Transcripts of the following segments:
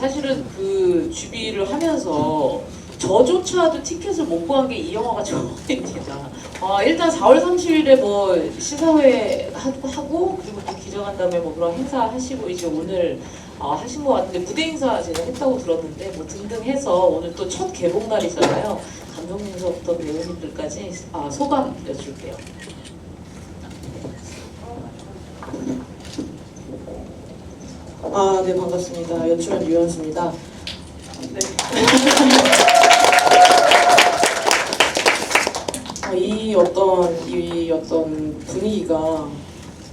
사실은 그 쥐비를 하면서 저조차도 티켓을 못 구한 게 이 영화가 처음입니다. 일단 4월 30일에 뭐 시사회 하고 그리고 또 기자간담회 뭐 그런 행사 하시고 이제 오늘 하신 것 같은데 무대 행사 제가 했다고 들었는데 뭐 등등 해서 오늘 또 첫 개봉 날이잖아요. 감독님서부터 배우님들까지 소감 여쭐게요. 네, 반갑습니다. 연출한 유연수입니다. 네. 이 어떤 분위기가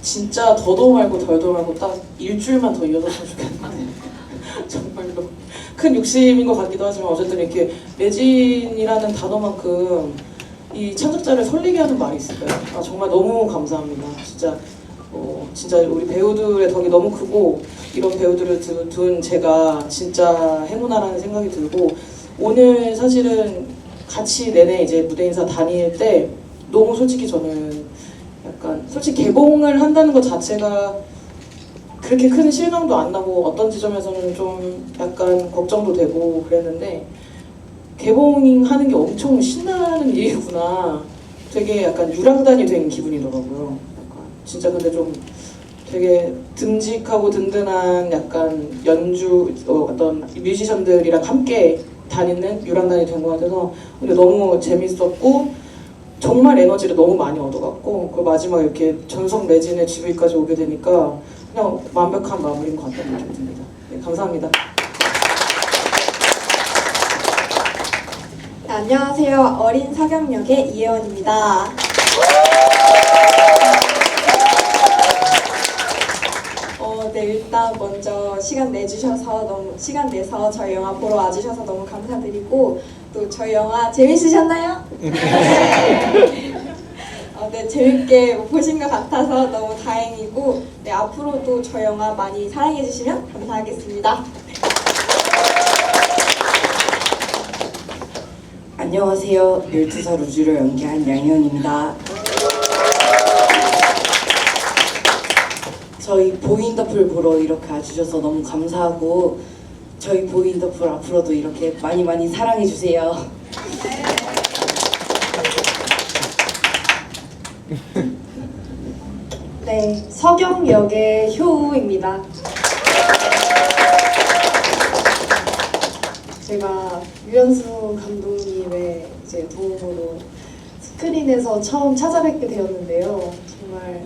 진짜 더도 말고 덜도 말고 딱 일주일만 더 이어졌으면 좋겠는데 정말로 큰 욕심인 것 같기도 하지만 어쨌든 이렇게 매진이라는 단어만큼 이 창작자를 설레게 하는 말이 있을까요? 정말 너무 감사합니다. 진짜 우리 배우들의 덕이 너무 크고 이런 배우들을 둔 제가 진짜 행운아라는 생각이 들고 오늘 사실은 같이 내내 이제 무대 인사 다닐 때 너무 솔직히 저는 약간 솔직히 개봉을 한다는 것 자체가 그렇게 큰 실감도 안 나고 어떤 지점에서는 좀 약간 걱정도 되고 그랬는데 개봉하는 게 엄청 신나는 일이구나. 되게 약간 유랑단이 된 기분이더라고요. 약간 진짜 근데 좀 되게 듬직하고 든든한 약간 어떤 뮤지션들이랑 함께 다니는 유랑단이 된 것 같아서 근데 너무 재밌었고 정말 에너지를 너무 많이 얻어갔고 그 마지막에 이렇게 전성 매진의 GV까지 오게 되니까 그냥 완벽한 마무리인 것 같다는 느낌이 듭니다. 네, 감사합니다. 네, 안녕하세요. 어린 사경역의 이혜원입니다. 네, 일단 먼저 시간 내서 저희 영화 보러 와주셔서 너무 감사드리고 또 저희 영화 재밌으셨나요? 네, 재밌게 보신 것 같아서 너무 다행이고 네, 앞으로도 저희 영화 많이 사랑해주시면 감사하겠습니다. 안녕하세요. 12살 우주를 연기한 양희원입니다. 저희 보인더풀 보러 이렇게 와주셔서 너무 감사하고 저희 보인더풀 앞으로도 이렇게 많이 사랑해주세요. 네, 서경역의 효우입니다. 제가 유연수 감독님의 이제 도움으로 스크린에서 처음 찾아뵙게 되었는데요. 정말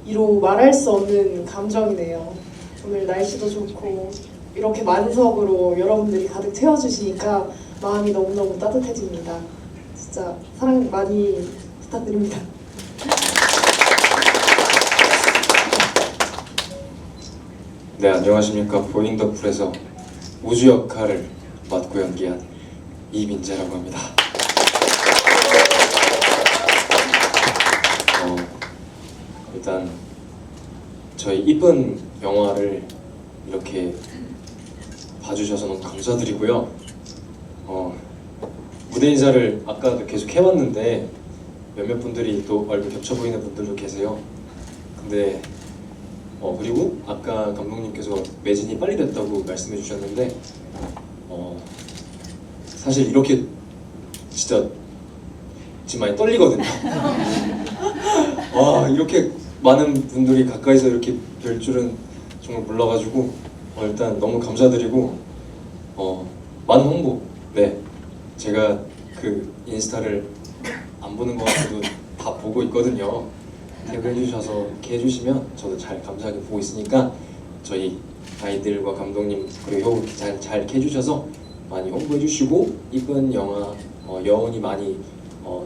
이로 말할 수 없는 감정이네요. 오늘 날씨도 좋고 이렇게 만석으로 여러분들이 가득 채워주시니까 마음이 너무너무 따뜻해집니다. 진짜 사랑 많이 부탁드립니다. 네, 안녕하십니까. 보인더풀에서 우주 역할을 맡고 연기한 이민재라고 합니다. 일단 저희 이쁜 영화를 이렇게 봐주셔서 너무 감사드리고요. 무대 인사를 아까도 계속 해왔는데 몇몇 분들이 또 얼굴 겹쳐 보이는 분들도 계세요. 근데 그리고 아까 감독님께서 매진이 빨리 됐다고 말씀해 주셨는데 사실 이렇게 진짜 지금 많이 떨리거든요. 이렇게 많은 분들이 가까이서 이렇게 뵐 줄은 정말 몰라가지고 일단 너무 감사드리고 많은 홍보. 네, 제가 그 인스타를 안 보는 것 같아도 다 보고 있거든요. 태그해주셔서 이렇게 해주시면 저도 잘 감사하게 보고 있으니까 저희 아이들과 감독님 그리고 효우 잘 이렇게 해주셔서 많이 홍보해주시고 이쁜 영화 여운이 많이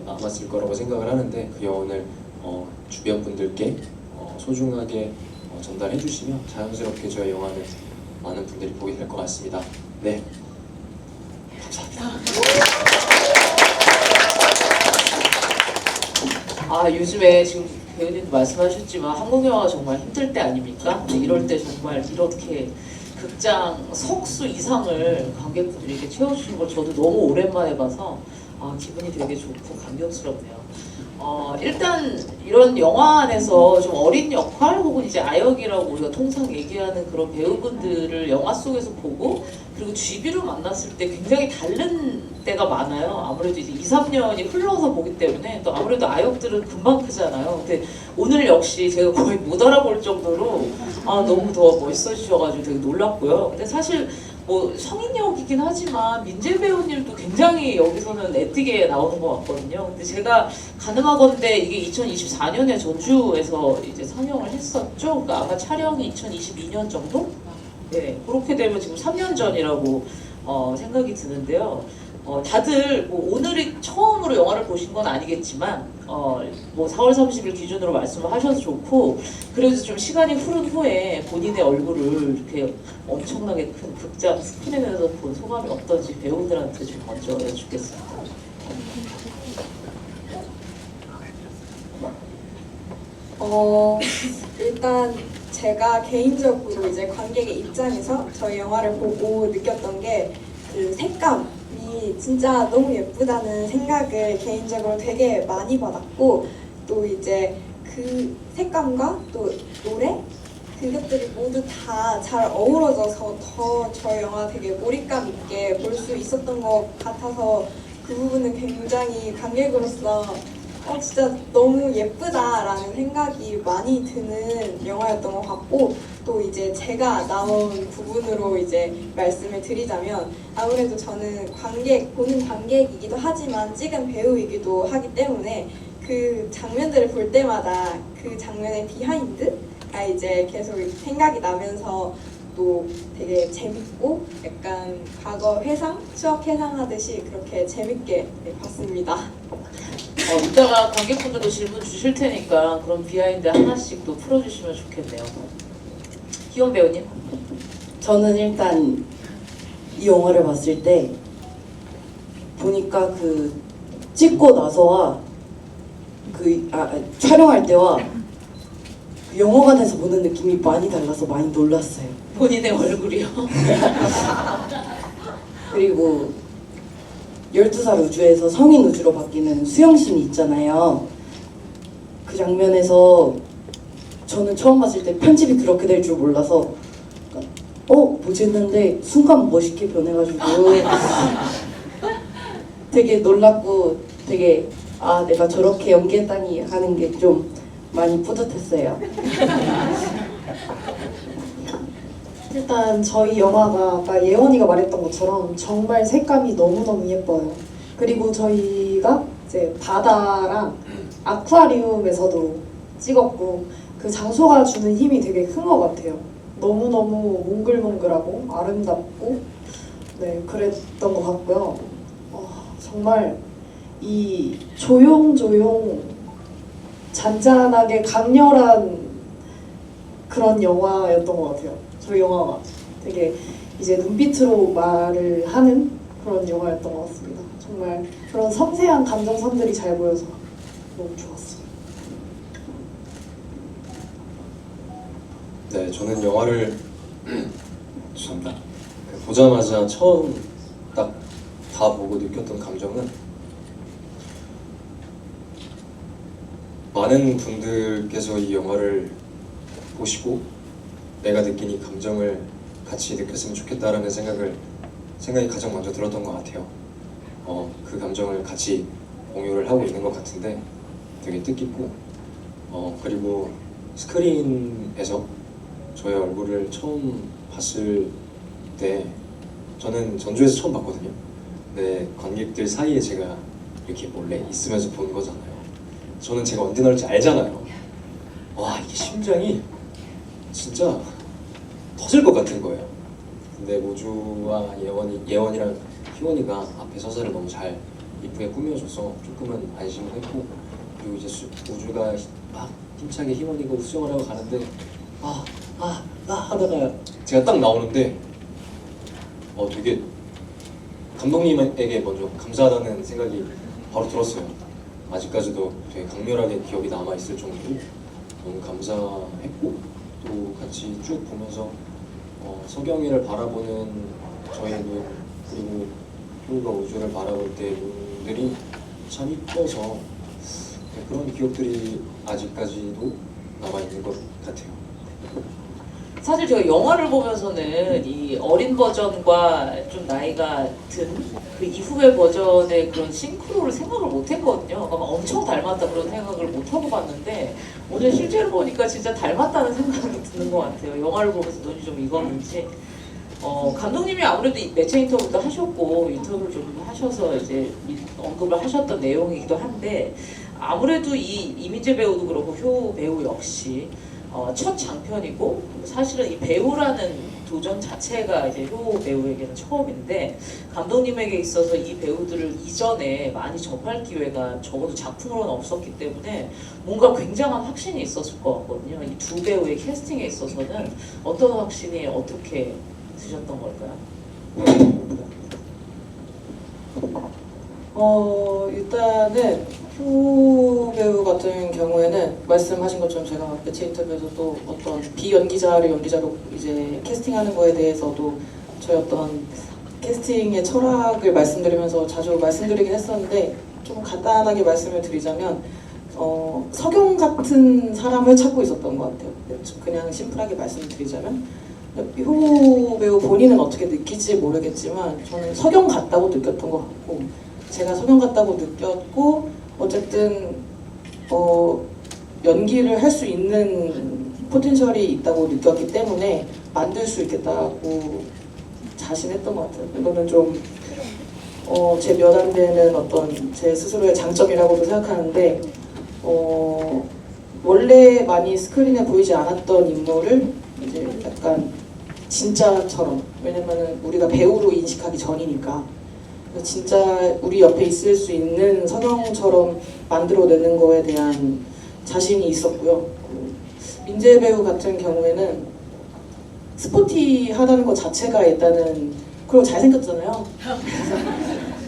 남았을 거라고 생각을 하는데 그 여운을 주변 분들께 소중하게 전달해주시면 자연스럽게 저희 영화는 많은 분들이 보게 될 것 같습니다. 네, 감사합니다. 요즘에 지금 배우님도 말씀하셨지만 한국 영화가 정말 힘들 때 아닙니까? 이럴 때 정말 이렇게 극장 석수 이상을 관객분들이 이렇게 채워주시는 걸 저도 너무 오랜만에 봐서 기분이 되게 좋고 감격스럽네요. 일단 이런 영화 안에서 좀 어린 역할 혹은 이제 아역이라고 우리가 통상 얘기하는 그런 배우분들을 영화 속에서 보고 그리고 GB로 만났을 때 굉장히 다른 때가 많아요. 아무래도 이제 2, 3년이 흘러서 보기 때문에 또 아무래도 아역들은 금방 크잖아요. 근데 오늘 역시 제가 거의 못 알아볼 정도로 너무 더 멋있어지셔가지고 되게 놀랐고요. 근데 사실 뭐 성인 역이긴 하지만 민재 배우님도 굉장히 여기서는 애띠게 나오는 것 같거든요. 근데 제가 가늠하건대 이게 2024년에 전주에서 이제 상영을 했었죠. 그러니까 아마 촬영이 2022년 정도? 네, 그렇게 되면 지금 3년 전이라고 생각이 드는데요. 다들 뭐 오늘이 처음으로 영화를 보신 건 아니겠지만 뭐 4월 30일 기준으로 말씀을 하셔도 좋고 그래도 좀 시간이 흐른 후에 본인의 얼굴을 이렇게 엄청나게 큰 극장 스크린에서 본 소감이 어떤지 배우들한테 좀 먼저 여쭙겠습니다. 일단 제가 개인적으로 이제 관객의 입장에서 저희 영화를 보고 느꼈던 게 그 색감이 진짜 너무 예쁘다는 생각을 개인적으로 되게 많이 받았고 또 이제 그 색감과 또 노래 그것들이 모두 다 잘 어우러져서 더 저희 영화 되게 몰입감 있게 볼 수 있었던 것 같아서 그 부분은 굉장히 관객으로서 진짜 너무 예쁘다라는 생각이 많이 드는 영화였던 것 같고 또 이제 제가 나온 부분으로 이제 말씀을 드리자면 아무래도 저는 보는 관객이기도 하지만 찍은 배우이기도 하기 때문에 그 장면들을 볼 때마다 그 장면의 비하인드가 이제 계속 생각이 나면서 또 되게 재밌고 약간 과거 회상, 추억 회상하듯이 그렇게 재밌게 봤습니다. 이따가 관객분들도 질문 주실 테니까 그런 비하인드 하나씩 또 풀어주시면 좋겠네요. 희원 배우님. 저는 일단 이 영화를 봤을 때 보니까 그 찍고 나서와 촬영할 때와 그 영화관에서 보는 느낌이 많이 달라서 많이 놀랐어요. 본인의 얼굴이요. 그리고 12살 우주에서 성인 우주로 바뀌는 수영신이 있잖아요. 그 장면에서 저는 처음 봤을 때 편집이 그렇게 될 줄 몰라서 뭐지 했는데 순간 멋있게 변해가지고 되게 놀랐고 되게 내가 저렇게 연기했다니 하는 게 좀 많이 뿌듯했어요. 일단 저희 영화가 아까 예원이가 말했던 것처럼 정말 색감이 너무너무 예뻐요. 그리고 저희가 이제 바다랑 아쿠아리움에서도 찍었고 그 장소가 주는 힘이 되게 큰 것 같아요. 너무너무 몽글몽글하고 아름답고 네 그랬던 것 같고요. 정말 이 조용조용 잔잔하게 강렬한 그런 영화였던 것 같아요. 저희 영화가 되게 이제 눈빛으로 말을 하는 그런 영화였던 것 같습니다. 정말 그런 섬세한 감정선들이 잘 보여서 너무 좋았어요. 네, 저는 영화를 죄송합니다. 보자마자 처음 딱 다 보고 느꼈던 감정은 많은 분들께서 이 영화를 보시고 내가 느낀 이 감정을 같이 느꼈으면 좋겠다라는 생각이 가장 먼저 들었던 것 같아요. 그 감정을 같이 공유를 하고 있는 것 같은데 되게 뜻깊고 그리고 스크린에서 저의 얼굴을 처음 봤을 때 저는 전주에서 처음 봤거든요. 근데 관객들 사이에 제가 이렇게 몰래 있으면서 본 거잖아요. 저는 제가 언제 나올지 알잖아요. 와, 이게 심장이 진짜 터질 것 같은 거예요. 근데 모주와 예원이랑 희원이가 앞에 서사를 너무 잘 이쁘게 꾸며줘서 조금은 안심을 했고 그리고 이제 우주가 막 힘차게 희원이가 수영을 하고 가는데 하다가 제가 딱 나오는데 되게 감독님에게 먼저 감사하다는 생각이 바로 들었어요. 아직까지도 되게 강렬하게 기억이 남아있을 정도로 너무 감사했고 또 같이 쭉 보면서 석영이를 바라보는 저의 눈 그리고 효가 우주를 바라볼 때 분들이 참 이뻐서 네, 그런 기억들이 아직까지도 남아있는 것 같아요. 사실 제가 영화를 보면서는 이 어린 버전과 좀 나이가 든 그 이후의 버전의 그런 싱크로를 생각을 못 했거든요. 막 엄청 닮았다 그런 생각을 못 하고 봤는데 오늘 실제로 보니까 진짜 닮았다는 생각이 드는 것 같아요. 영화를 보면서 눈이 좀 익었는지. 감독님이 아무래도 매체 인터뷰도 하셨고 인터뷰를 좀 하셔서 이제 언급을 하셨던 내용이기도 한데 아무래도 이 이민재 배우도 그렇고 효 배우 역시 첫 장편이고 사실은 이 배우라는 도전 자체가 이제 효 배우에게는 처음인데 감독님에게 있어서 이 배우들을 이전에 많이 접할 기회가 적어도 작품으로는 없었기 때문에 뭔가 굉장한 확신이 있었을 것 같거든요. 이 두 배우의 캐스팅에 있어서는 어떤 확신이 어떻게 드셨던 걸까요? 일단은 효 배우 같은 경우에는 말씀하신 것처럼 제가 매체 인터뷰에서 또 어떤 비연기자를 연기자로 이제 캐스팅하는 거에 대해서도 저희 어떤 캐스팅의 철학을 말씀드리면서 자주 말씀드리긴 했었는데 좀 간단하게 말씀을 드리자면 석영 같은 사람을 찾고 있었던 것 같아요. 그냥 심플하게 말씀드리자면 효 배우 본인은 어떻게 느낄지 모르겠지만 저는 석영 같다고 느꼈던 것 같고 제가 석영 같다고 느꼈고 어쨌든 연기를 할 수 있는 포텐셜이 있다고 느꼈기 때문에 만들 수 있겠다고 자신했던 것 같아요. 이거는 좀 제 몇 안 되는 어떤 제 스스로의 장점이라고도 생각하는데 원래 많이 스크린에 보이지 않았던 인물을 이제 약간 진짜처럼 왜냐면은 우리가 배우로 인식하기 전이니까 진짜 우리 옆에 있을 수 있는 석영처럼 만들어내는 거에 대한 자신이 있었고요. 민재 배우 같은 경우에는 스포티하다는 것 자체가 일단은 그리고 잘생겼잖아요.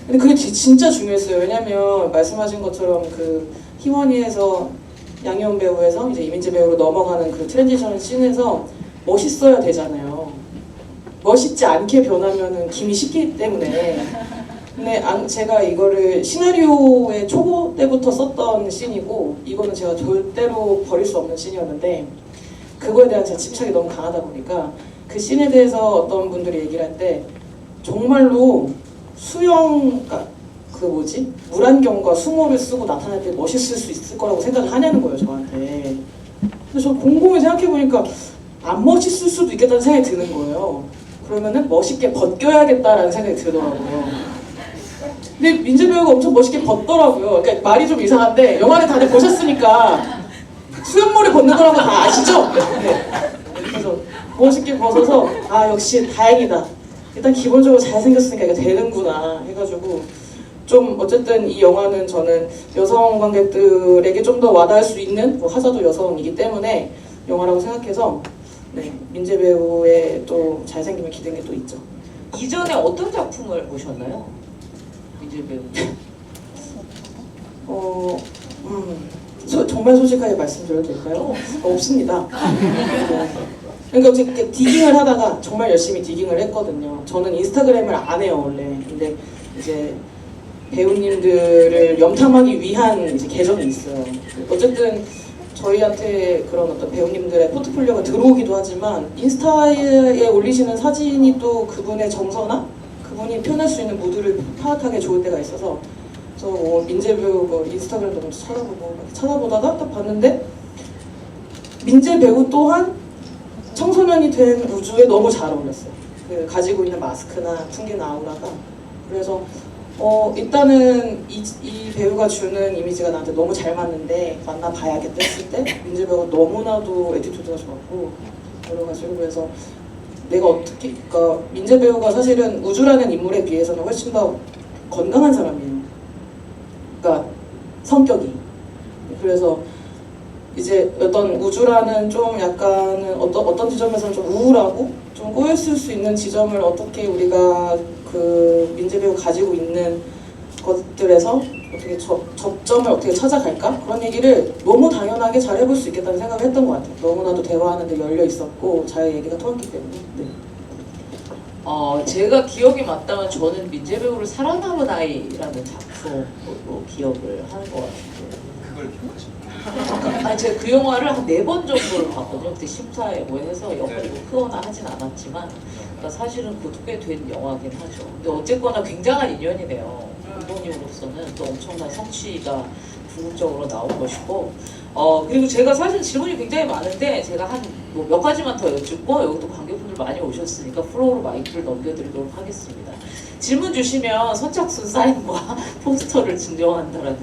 근데 그게 진짜 중요했어요. 왜냐면 말씀하신 것처럼 그 희원이에서 양희원 배우에서 이제 이민재 배우로 넘어가는 그 트랜지션 씬에서 멋있어야 되잖아요. 멋있지 않게 변하면은 김이 식기 때문에. 근데 제가 이거를 시나리오의 초보 때부터 썼던 씬이고 이거는 제가 절대로 버릴 수 없는 씬이었는데 그거에 대한 제 집착이 너무 강하다 보니까 그 씬에 대해서 어떤 분들이 얘기를 할 때 정말로 물안경과 수모를 쓰고 나타날 때 멋있을 수 있을 거라고 생각을 하냐는 거예요, 저한테. 그래서 저 곰곰이 생각해보니까 안 멋있을 수도 있겠다는 생각이 드는 거예요. 그러면은 멋있게 벗겨야겠다라는 생각이 들더라고요. 근데 민재 배우가 엄청 멋있게 벗더라고요. 그러니까 말이 좀 이상한데 영화를 다들 보셨으니까 수영모를 벗는 거라고 다 아시죠? 네. 그래서 멋있게 벗어서 역시 다행이다. 일단 기본적으로 잘생겼으니까 이게 되는구나 해가지고 좀 어쨌든 이 영화는 저는 여성 관객들에게 좀 더 와닿을 수 있는 하자도 여성이기 때문에 영화라고 생각해서 네, 민재 배우의 또 잘생김을 기댄 게 또 있죠. 이전에 어떤 작품을 보셨나요? 민재 배우. 정말 솔직하게 말씀드려도 될까요? 없습니다. 그러니까 어떻게 디깅을 하다가 정말 열심히 디깅을 했거든요. 저는 인스타그램을 안 해요 원래. 근데 이제 배우님들을 염탐하기 위한 이제 계정이 있어요. 어쨌든 저희한테 그런 어떤 배우님들의 포트폴리오가 들어오기도 하지만 인스타에 올리시는 사진이 또 그분의 정서나 그분이 표현할 수 있는 무드를 파악하기 좋을 때가 있어서 그래서 민재 배우 인스타그램도 먼저 찾아보다가 딱 봤는데 민재 배우 또한 청소년이 된 우주에 너무 잘 어울렸어요. 그 가지고 있는 마스크나 풍기는 아우라가. 그래서 일단은 이 배우가 주는 이미지가 나한테 너무 잘 맞는데 만나봐야겠다 했을 때 민재 배우가 너무나도 애티튜드가 좋았고 여러 가지로 그래서 내가 어떻게 그러니까 민재 배우가 사실은 우주라는 인물에 비해서는 훨씬 더 건강한 사람이에요. 그러니까 성격이. 그래서 이제 어떤 우주라는 좀 약간은 어떤 지점에서는 좀 우울하고 좀 꼬였을 수 있는 지점을 어떻게 우리가 그 민재 배우 가지고 있는 것들에서 어떻게 접점을 어떻게 찾아갈까? 그런 얘기를 너무 당연하게 잘 해볼 수 있겠다는 생각을 했던 것 같아요. 너무나도 대화하는데 열려 있었고 잘 얘기가 통했기 때문에. 네. 제가 기억이 맞다면 저는 민재 배우를 살아남은 아이라는 작품으로 기억을 하는 것 같은데. 그걸 기억하십니까? 아니 제가 그 영화를 한 4번 정도를 봤거든요. 그때 심사에 뭐 해서 역할이 뭐 크거나 하진 않았지만 그러니까 사실은 그것도 꽤 된 영화긴 하죠. 근데 어쨌거나 굉장한 인연이네요. 감독님으로서는 또 엄청난 성취가 궁극적으로 나온 것이고 그리고 제가 사실 질문이 굉장히 많은데 제가 한 뭐 몇 가지만 더 여쭙고 여기 또 관객분들 많이 오셨으니까 프로로 마이크를 넘겨드리도록 하겠습니다. 질문 주시면 선착순 사인과 포스터를 증정한다라는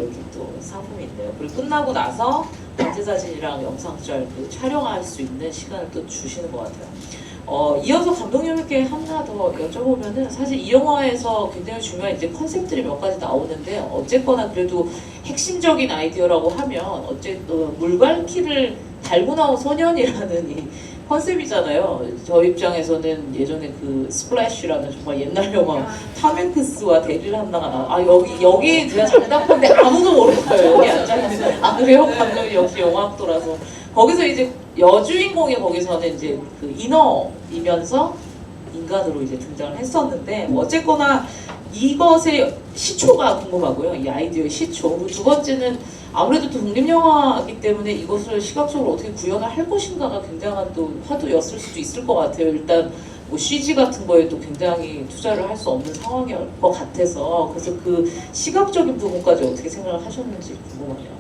여기 또 상품이 있네요. 그리고 끝나고 나서 단체사진이랑 영상짤 그 촬영할 수 있는 시간을 또 주시는 것 같아요. 이어서 감독님께 하나 더 여쭤보면은 사실 이 영화에서 굉장히 중요한 이제 컨셉들이 몇 가지 나오는데 어쨌거나 그래도 핵심적인 아이디어라고 하면 물갈퀴를 달고 나온 소년이라는 이 컨셉이잖아요. 저 입장에서는 예전에 그 스플래시라는 정말 옛날 영화 탐 행크스와 데릴 한나가 여기 제가 장담컨대 아무도 모르겠어요. 여기 앉아있는 그래요? 감독이 역시 영화학도라서 거기서 이제 여주인공이 거기서는 이제 그 인어이면서 인간으로 이제 등장을 했었는데 어쨌거나 이것의 시초가 궁금하고요. 이 아이디어의 시초. 그리고 두 번째는 아무래도 또 독립영화이기 때문에 이것을 시각적으로 어떻게 구현을 할 것인가가 굉장한 또 화두였을 수도 있을 것 같아요. 일단 뭐 CG 같은 거에도 굉장히 투자를 할 수 없는 상황일 것 같아서 그래서 그 시각적인 부분까지 어떻게 생각을 하셨는지 궁금하네요.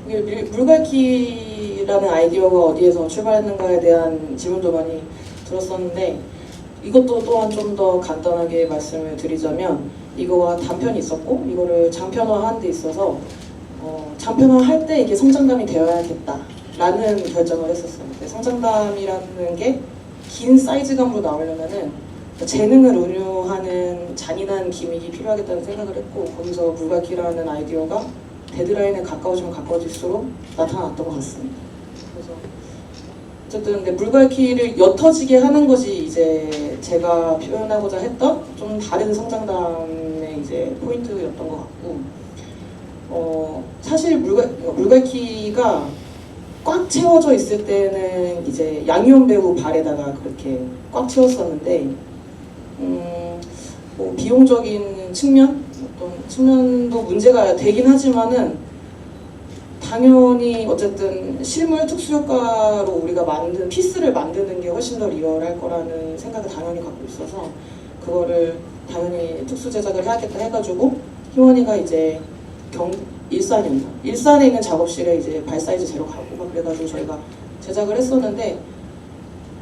이게 물갈퀴라는 아이디어가 어디에서 출발했는가에 대한 질문도 많이 들었었는데 이것도 또한 좀 더 간단하게 말씀을 드리자면 이거가 단편이 있었고 이거를 장편화한 데 있어서 장편화할 때 이게 성장담이 되어야겠다라는 결정을 했었어요. 성장담이라는 게 긴 사이즈감으로 나오려면은 재능을 운용하는 잔인한 기믹이 필요하겠다는 생각을 했고 거기서 물갈퀴라는 아이디어가 데드라인에 가까워지면 가까워질수록 나타났던 것 같습니다. 그래서 어쨌든 근데 물갈퀴를 옅어지게 하는 것이 이제 제가 표현하고자 했던 좀 다른 성장담의 이제 포인트였던 것 같고 사실 물갈퀴가 꽉 채워져 있을 때는 이제 양희원 배우 발에다가 그렇게 꽉 채웠었는데 뭐 비용적인 측면 어떤 측면도 문제가 되긴 하지만은 당연히 어쨌든 실물 특수 효과로 우리가 만든 피스를 만드는 게 훨씬 더 리얼할 거라는 생각을 당연히 갖고 있어서 그거를 당연히 특수 제작을 해야겠다 해가지고 희원이가 이제 일산이었나? 일산에 있는 작업실에 이제 발 사이즈 재러 가고 막 그래가지고 저희가 제작을 했었는데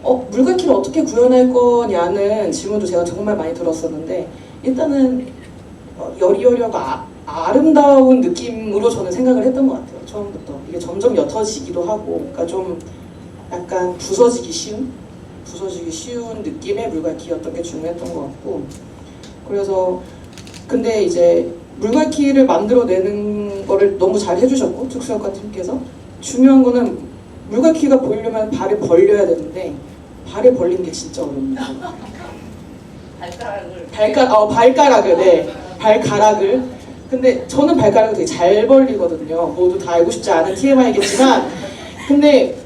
물갈퀴를 어떻게 구현할 거냐는 질문도 제가 정말 많이 들었었는데 일단은 여리여리하고 아름다운 느낌으로 저는 생각을 했던 것 같아요. 처음부터 이게 점점 옅어지기도 하고 그러니까 좀 약간 부서지기 쉬운 느낌의 물갈퀴였던 게 중요했던 것 같고 그래서 근데 이제 물갈퀴를 만들어내는 거를 너무 잘 해주셨고 특수효과 팀께서 중요한 거는 물갈퀴가 보이려면 발을 벌려야 되는데 발을 벌리는 게 진짜 어렵니다. 발가락을 근데 저는 발가락을 되게 잘 벌리거든요. 모두 다 알고 싶지 않은 TMI겠지만 근데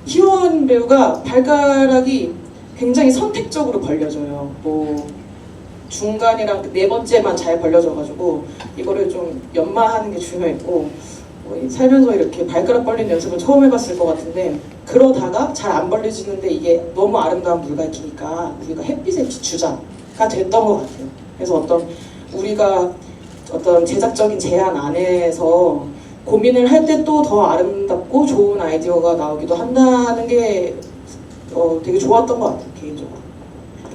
희원 배우가 발가락이 굉장히 선택적으로 벌려져요. 뭐 중간이랑 네 번째만 잘 벌려져가지고 이거를 좀 연마하는 게 중요했고 살면서 이렇게 발가락 벌리는 연습을 처음 해봤을 것 같은데 그러다가 잘 안 벌려지는데 이게 너무 아름다운 물갈퀴니까 우리가 햇빛의 비추자가 됐던 것 같아요. 그래서 우리가 어떤 제작적인 제한 안에서 고민을 할 때 또 더 아름답고 좋은 아이디어가 나오기도 한다는 게 되게 좋았던 것 같아요, 개인적으로.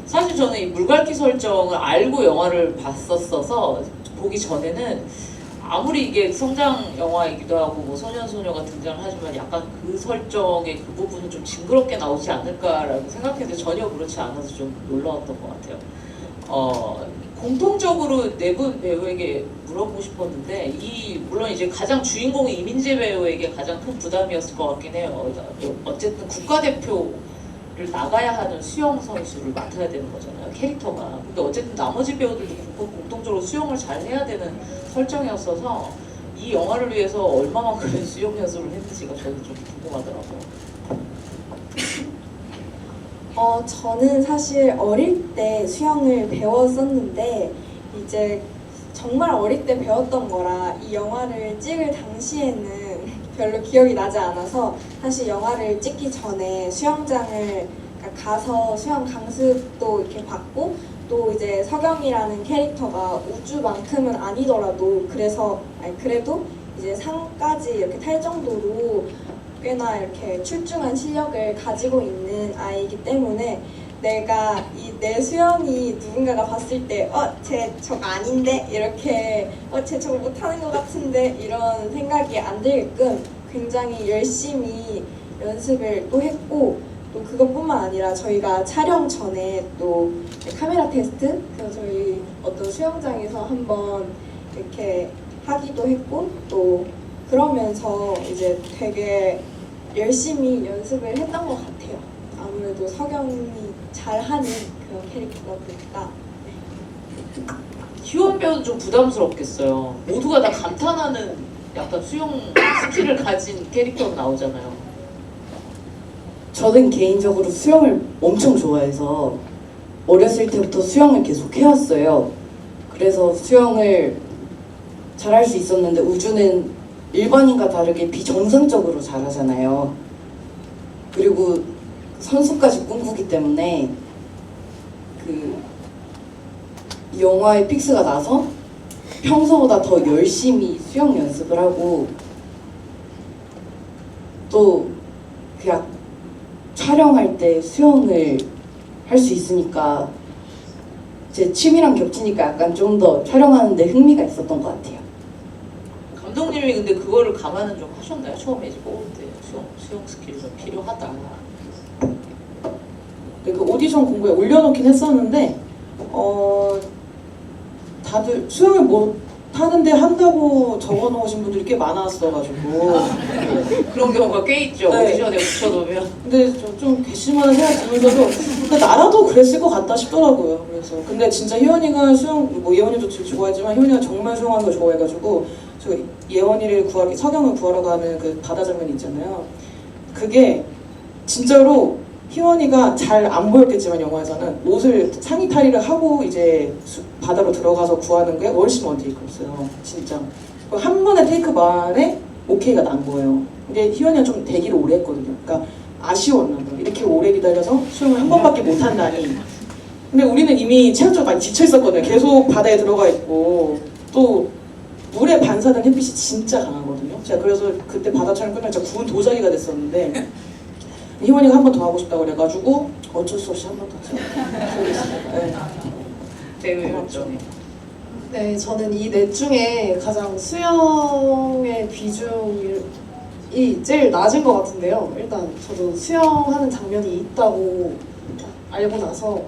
사실 저는 이 물갈퀴 설정을 알고 영화를 봤었어서 보기 전에는 아무리 이게 성장 영화이기도 하고 뭐 소년소녀가 등장을 하지만 약간 그 설정의 그 부분은 좀 징그럽게 나오지 않을까라고 생각했는데 전혀 그렇지 않아서 좀 놀라웠던 것 같아요. 공통적으로 네 분 배우에게 물어보고 싶었는데 물론 이제 가장 주인공이 이민재 배우에게 가장 큰 부담이었을 것 같긴 해요. 어쨌든 국가대표를 나가야 하는 수영 선수를 맡아야 되는 거잖아요, 캐릭터가. 근데 어쨌든 나머지 배우들도 공통적으로 수영을 잘 해야 되는 설정이었어서 이 영화를 위해서 얼마만큼의 수영 연습을 했는지가 저는 좀 궁금하더라고요. 저는 사실 어릴 때 수영을 배웠었는데 이제 정말 어릴 때 배웠던 거라 이 영화를 찍을 당시에는 별로 기억이 나지 않아서 사실 영화를 찍기 전에 수영장을 가서 수영 강습도 이렇게 받고 또 이제 석영이라는 캐릭터가 우주만큼은 아니더라도 그래도 이제 상까지 이렇게 탈 정도로 꽤나 이렇게 출중한 실력을 가지고 있는 아이이기 때문에 내가 내 수영이 누군가가 봤을 때 쟤 저거 아닌데 이렇게 쟤 저거 못하는 것 같은데 이런 생각이 안 들게끔 굉장히 열심히 연습을 또 했고 또 그것뿐만 아니라 저희가 촬영 전에 또 카메라 테스트 그래서 저희 어떤 수영장에서 한번 이렇게 하기도 했고 또 그러면서 이제 되게 열심히 연습을 했던 것 같아요. 아무래도 석영이 잘하는 그런 캐릭터다 보니까. 희원 배우는 좀 부담스럽겠어요. 모두가 다 감탄하는 약간 수영 스킬을 가진 캐릭터로 나오잖아요. 저는 개인적으로 수영을 엄청 좋아해서 어렸을 때부터 수영을 계속 해왔어요. 그래서 수영을 잘할 수 있었는데 우주는 일반인과 다르게 비정상적으로 잘하잖아요. 그리고 선수까지 꿈꾸기 때문에 이 영화의 픽스가 나서 평소보다 더 열심히 수영 연습을 하고 또 그냥 촬영할 때 수영을 할 수 있으니까 제 취미랑 겹치니까 약간 좀 더 촬영하는데 흥미가 있었던 것 같아요. 감독님이 근데 그거를 감안은 좀 하셨나요? 처음에 이제 뽑을 때 수영 스킬이 좀 필요하다. 그 오디션 공고에 올려놓긴 했었는데 다들 수영을 못 하는데 한다고 적어놓으신 분들이 꽤 많았어가지고 그런 경우가 꽤 있죠. 네. 오디션에 붙여놓으면. 근데 좀 괘씸한 생각이 들면서도 근데 나라도 그랬을 것 같다 싶더라고요. 그래서 근데 진짜 희원이가 수영 예원이도 좋아하지만 희원이가 정말 수영하는 걸 좋아해가지고 저 예원이를 석영을 구하러 가는 그 바다 장면 있잖아요. 그게 진짜로 희원이가 잘 안 보였겠지만 영화에서는 옷을 상의 탈의를 하고 이제 바다로 들어가서 구하는 게 훨씬 먼 테이크였어요. 진짜 한 번의 테이크 만에 오케이가 난 거예요. 근데 희원이가 좀 대기를 오래 했거든요. 그러니까 아쉬웠나 봐요. 이렇게 오래 기다려서 수영을 한 번밖에 못 한다니. 근데 우리는 이미 체력적으로 많이 지쳐 있었거든요. 계속 바다에 들어가 있고 또 물에 반사된 햇빛이 진짜 강하거든요. 제가 그래서 그때 바다 촬영 끝날 때 구운 도자기가 됐었는데 희원이가 한 번 더 하고 싶다고 그래가지고 어쩔 수 없이 한 번 더 했습니다. 되게 열정. 네, 저는 이 넷 중에 가장 수영의 비중이 제일 낮은 것 같은데요. 일단 저도 수영하는 장면이 있다고 알고 나서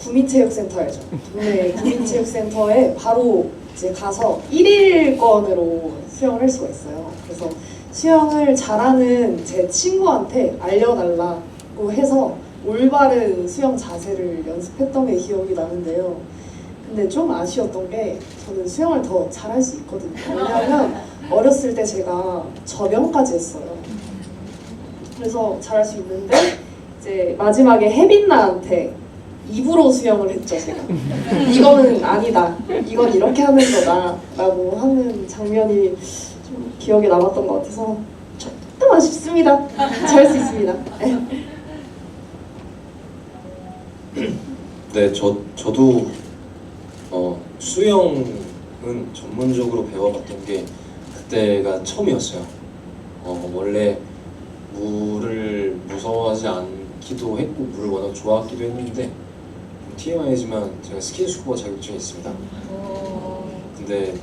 구민체육센터 알죠? 동네 구민체육센터에 바로 이제 가서 1일권으로 수영을 할 수가 있어요. 그래서 수영을 잘하는 제 친구한테 알려달라고 해서 올바른 수영 자세를 연습했던 게 기억이 나는데요. 근데 좀 아쉬웠던 게 저는 수영을 더 잘할 수 있거든요. 왜냐하면 어렸을 때 제가 접영까지 했어요. 그래서 잘할 수 있는데 이제 마지막에 혜빈나한테 입으로 수영을 했죠, 제가. 이거는 아니다. 이건 이렇게 하는 거다. 라고 하는 장면이 좀 기억에 남았던 것 같아서 조금 아쉽습니다. 잘할 수 있습니다. 네, 저도 수영은 전문적으로 배워봤던 게 그때가 처음이었어요. 원래 물을 무서워하지 않기도 했고 물을 워낙 좋아하기도 했는데 TMI지만 제가 스킨스쿠버 자격증이 있습니다. 근데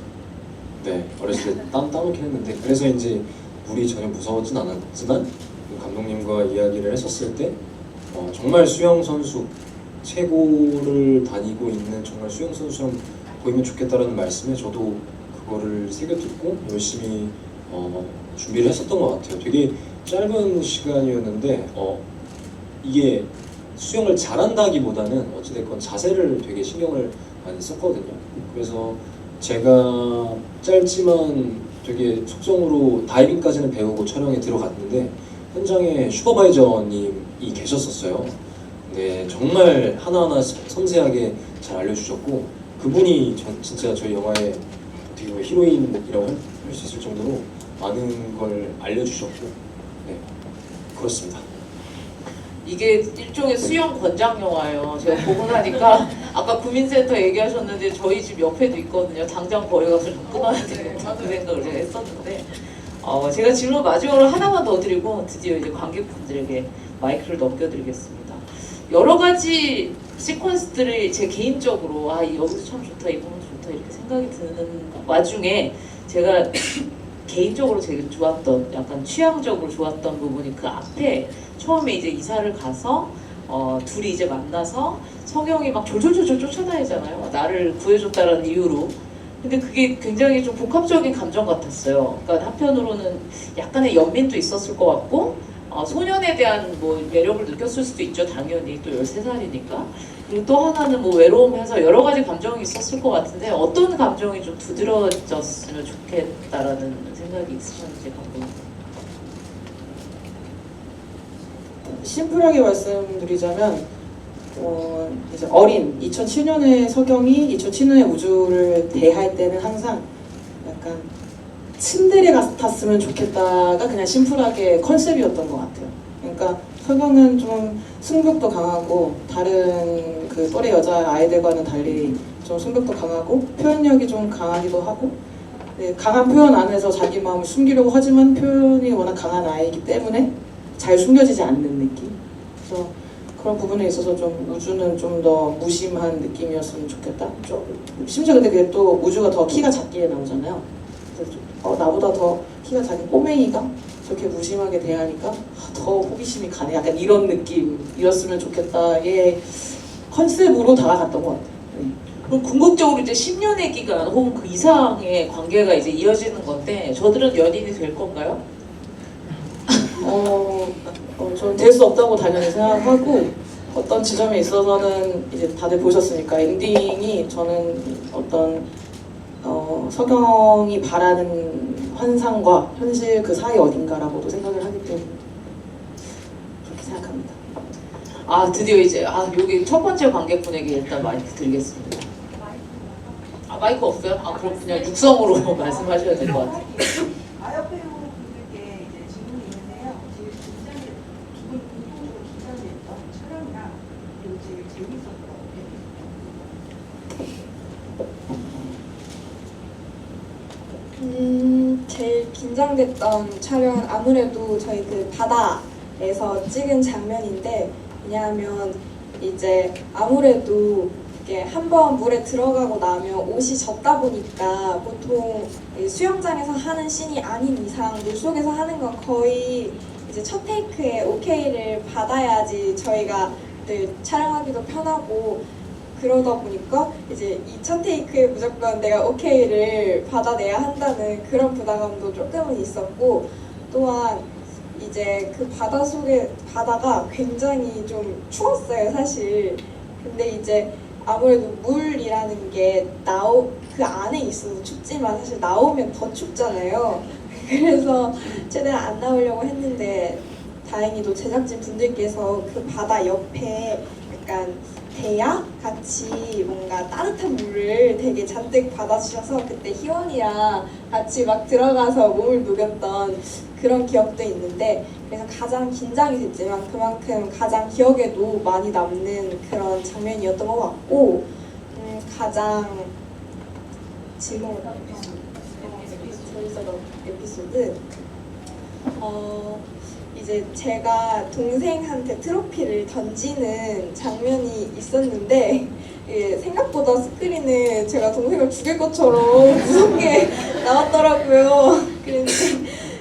네, 어렸을 때 따놓긴 했는데 그래서 이제 물이 전혀 무서워진 않았지만 감독님과 이야기를 했었을 때 정말 수영 선수 최고를 다니고 있는 정말 수영 선수처럼 보이면 좋겠다라는 말씀에 저도 그거를 새겨 듣고 열심히 준비를 했었던 것 같아요. 되게 짧은 시간이었는데 이게 수영을 잘한다기보다는 어찌됐건 자세를 되게 신경을 많이 썼거든요. 그래서 제가 짧지만 되게 속성으로 다이빙까지는 배우고 촬영에 들어갔는데 현장에 슈퍼바이저님이 계셨었어요. 네, 정말 하나하나 섬세하게 잘 알려주셨고 그분이 진짜 저희 영화의 어떻게 보면 히로인이라고 할 수 있을 정도로 많은 걸 알려주셨고 네, 그렇습니다. 이게 일종의 수영 권장 영화예요. 제가 보고 나니까 아까 구민센터 얘기하셨는데 저희 집 옆에도 있거든요. 당장 거기 가서 좀 끊어야 되겠다 그 생각을 제가 했었는데 제가 질문 마지막으로 하나만 더 드리고 드디어 이제 관객분들에게 마이크를 넘겨드리겠습니다. 여러 가지 시퀀스들을 제 개인적으로 여기서 참 좋다 이 부분 좋다 이렇게 생각이 드는 와중에 제가 개인적으로 되게 좋았던 약간 취향적으로 좋았던 부분이 그 앞에 처음에 이제 이사를 가서 둘이 이제 만나서 성형이 막 졸졸졸졸 쫓아다니잖아요. 나를 구해줬다라는 이유로. 근데 그게 굉장히 좀 복합적인 감정 같았어요. 그러니까 한편으로는 약간의 연민도 있었을 것 같고 소년에 대한 뭐 매력을 느꼈을 수도 있죠. 당연히 또 13살이니까. 그리고 또 하나는 뭐 외로움해서 여러 가지 감정이 있었을 것 같은데 어떤 감정이 좀 두드러졌으면 좋겠다라는 생각이 있으셨는지 궁금해요. 심플하게 말씀드리자면 이제 어린 2007년의 서경이 2007년의 우주를 대할 때는 항상 약간 츤데레 같았으면 좋겠다가 그냥 심플하게 컨셉이었던 것 같아요. 그러니까 서경은 좀 승부욕도 강하고 다른 그 또래 여자 아이들과는 달리 좀 승부욕도 강하고 표현력이 좀 강하기도 하고 네, 강한 표현 안에서 자기 마음을 숨기려고 하지만 표현이 워낙 강한 아이이기 때문에 잘 숨겨지지 않는 느낌. 그래서 그런 부분에 있어서 좀 우주는 좀 더 무심한 느낌이었으면 좋겠다. 심지어 근데 그게 또 우주가 더 키가 작게 나오잖아요. 그래서 나보다 더 키가 작은 꼬맹이가 저렇게 무심하게 대하니까 더 호기심이 가네. 약간 이런 느낌이었으면 좋겠다의 컨셉으로 다가갔던 것 같아요. 네. 그럼 궁극적으로 이제 10년의 기간 혹은 그 이상의 관계가 이제 이어지는 건데 저들은 연인이 될 건가요? 저는 될 수 없다고 당연히 생각하고 어떤 지점에 있어서는 이제 다들 보셨으니까 엔딩이 저는 어떤 서경이 바라는 환상과 현실 그 사이 어딘가라고도 생각을 하기 때문에 그렇게 생각합니다. 드디어 이제 여기 첫 번째 관객분에게 일단 마이크 드리겠습니다. 마이크 없어요? 그럼 그냥 육성으로 말씀하셔야 될 것 같아요. 아역 배우분들께 이제 질문이 있는데요. 제일 긴장이 두분 공통적으로 긴장됐던 촬영이랑 그리고 제일 재밌었던 제일 긴장됐던 촬영은 아무래도 저희 그 바다에서 찍은 장면인데 왜냐하면 이제 아무래도 이게 한번 물에 들어가고 나면 옷이 젖다 보니까 보통 이 수영장에서 하는 씬이 아닌 이상 물속에서 하는 건 거의 이제 첫 테이크에 오케이를 받아야지 저희가 늘 촬영하기도 편하고 그러다 보니까 이제 이 첫 테이크에 무조건 내가 오케이를 받아내야 한다는 그런 부담감도 조금은 있었고 또한 이제 그 바다가 굉장히 좀 추웠어요 사실. 근데 이제 아무래도 물이라는 게 그 안에 있어도 춥지만 사실 나오면 더 춥잖아요. 그래서 최대한 안 나오려고 했는데 다행히도 제작진 분들께서 그 바다 옆에 약간 대야 같이 뭔가 따뜻한 물을 되게 잔뜩 받아주셔서 그때 희원이랑 같이 막 들어가서 몸을 녹였던 그런 기억도 있는데 그래서 가장 긴장이 됐지만 그만큼 가장 기억에도 많이 남는 그런 장면이었던 것 같고 가장 재밌었던 에피소드 이제 제가 동생한테 트로피를 던지는 장면이 있었는데 생각보다 스크린에 제가 동생을 죽일 것처럼 무섭게 나왔더라고요.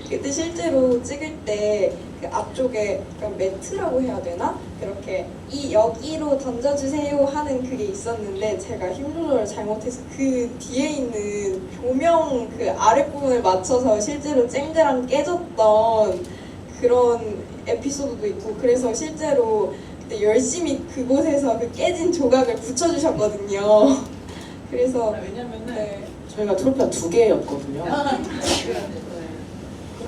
그때 실제로 찍을 때 그 앞쪽에 매트라고 해야 되나? 그렇게 여기로 던져주세요 하는 그게 있었는데 제가 힘 조절을 잘못해서 그 뒤에 있는 조명 그 아랫부분을 맞춰서 실제로 쨍그랑 깨졌던 그런 에피소드도 있고 그래서 실제로 그때 열심히 그곳에서 그 깨진 조각을 붙여주셨거든요. 그래서 왜냐면은 저희가 트로피가 2개였거든요.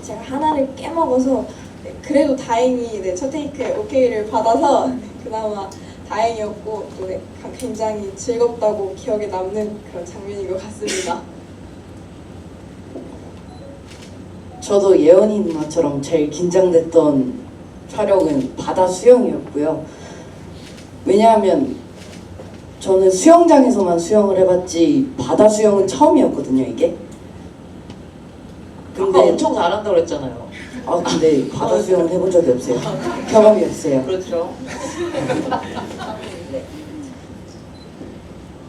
제가 하나를 깨먹어서 그래도 다행히 첫 테이크에 오케이를 받아서 그나마 다행이었고 또 굉장히 즐겁다고 기억에 남는 그런 장면인 것 같습니다. 저도 예언이 누나처럼 제일 긴장됐던 촬영은 바다 수영이었고요. 왜냐하면 저는 수영장에서만 수영을 해봤지 바다 수영은 처음이었거든요, 이게. 아까 엄청 잘한다고 그랬잖아요. 근데 바다 수영은 해본 적이 없어요. 경험이 없어요. 그렇죠.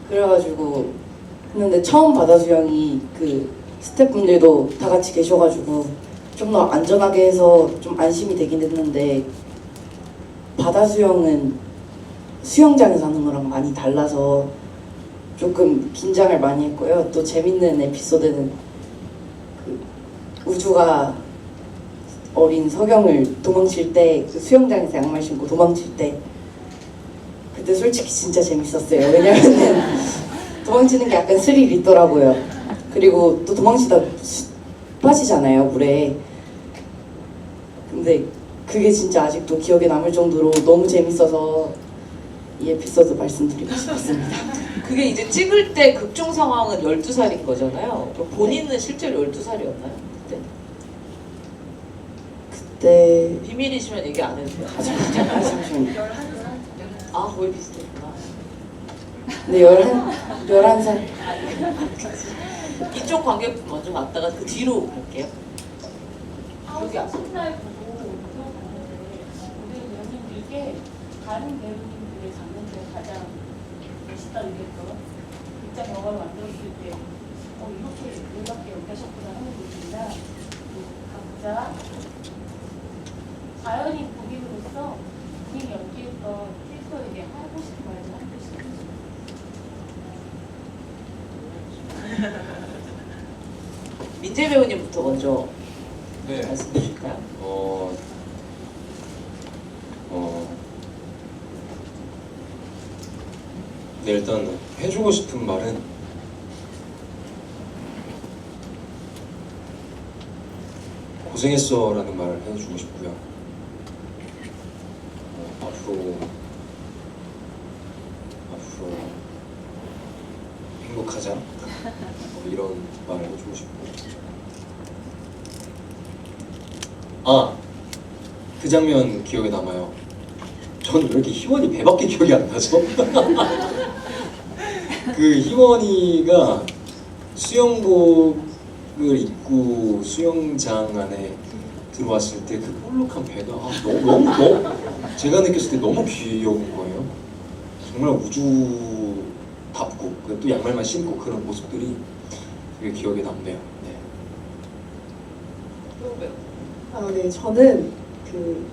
그래가지고 했는데 처음 바다 수영이 그 스태프분들도 다 같이 계셔가지고 좀 더 안전하게 해서 좀 안심이 되긴 했는데 바다 수영은 수영장에서 하는 거랑 많이 달라서 조금 긴장을 많이 했고요. 또 재밌는 에피소드는 그 우주가 어린 석영을 도망칠 때 그 수영장에서 양말 신고 도망칠 때 그때 솔직히 진짜 재밌었어요. 왜냐면은 도망치는 게 약간 스릴 있더라고요. 그리고 또 도망치다 빠지잖아요, 물에. 근데 그게 진짜 아직도 기억에 남을 정도로 너무 재밌어서 이 에피소드 말씀드리고 싶었습니다. 그게 이제 찍을 때 극중 상황은 12살인 거잖아요. 그럼 본인은 실제로 12살이었나요? 그때? 그때 비밀이시면 얘기 안 해도 돼요. 잠시만요. 아, 거의 비슷했구나. 네, 11살. 이쪽 관객분 먼저 갔다가 그 뒤로 갈게요. 여기 첫날 보고 들어봤는데 우리 연인 이게 다른 배우님들의 장면 중에 가장 멋있다 이랬던 극장 영화를 만들었을 때 이렇게 놀랍게 연기하셨구나 하는 게 있습니다. 각자 자연인 국인으로서 본인이 연기했던 캐릭터에게 하고 싶은 말 좀 한 표씩 해주세요. 민재 배우님부터 먼저 네. 말씀해 주실까요? 네, 일단 해주고 싶은 말은 고생했어라는 말을 해주고 싶고요. 앞으로 행복하자 이런 말을 해주고 싶고 그 장면 기억에 남아요. 저는 왜 이렇게 희원이 배밖에 기억이 안 나죠? 그 희원이가 수영복을 입고 수영장 안에 들어왔을 때 그 볼록한 배가 너무 제가 느꼈을 때 너무 귀여운 거예요. 정말 우주답고 또 양말만 신고 그런 모습들이 되게 기억에 남네요. 네. 네, 저는 그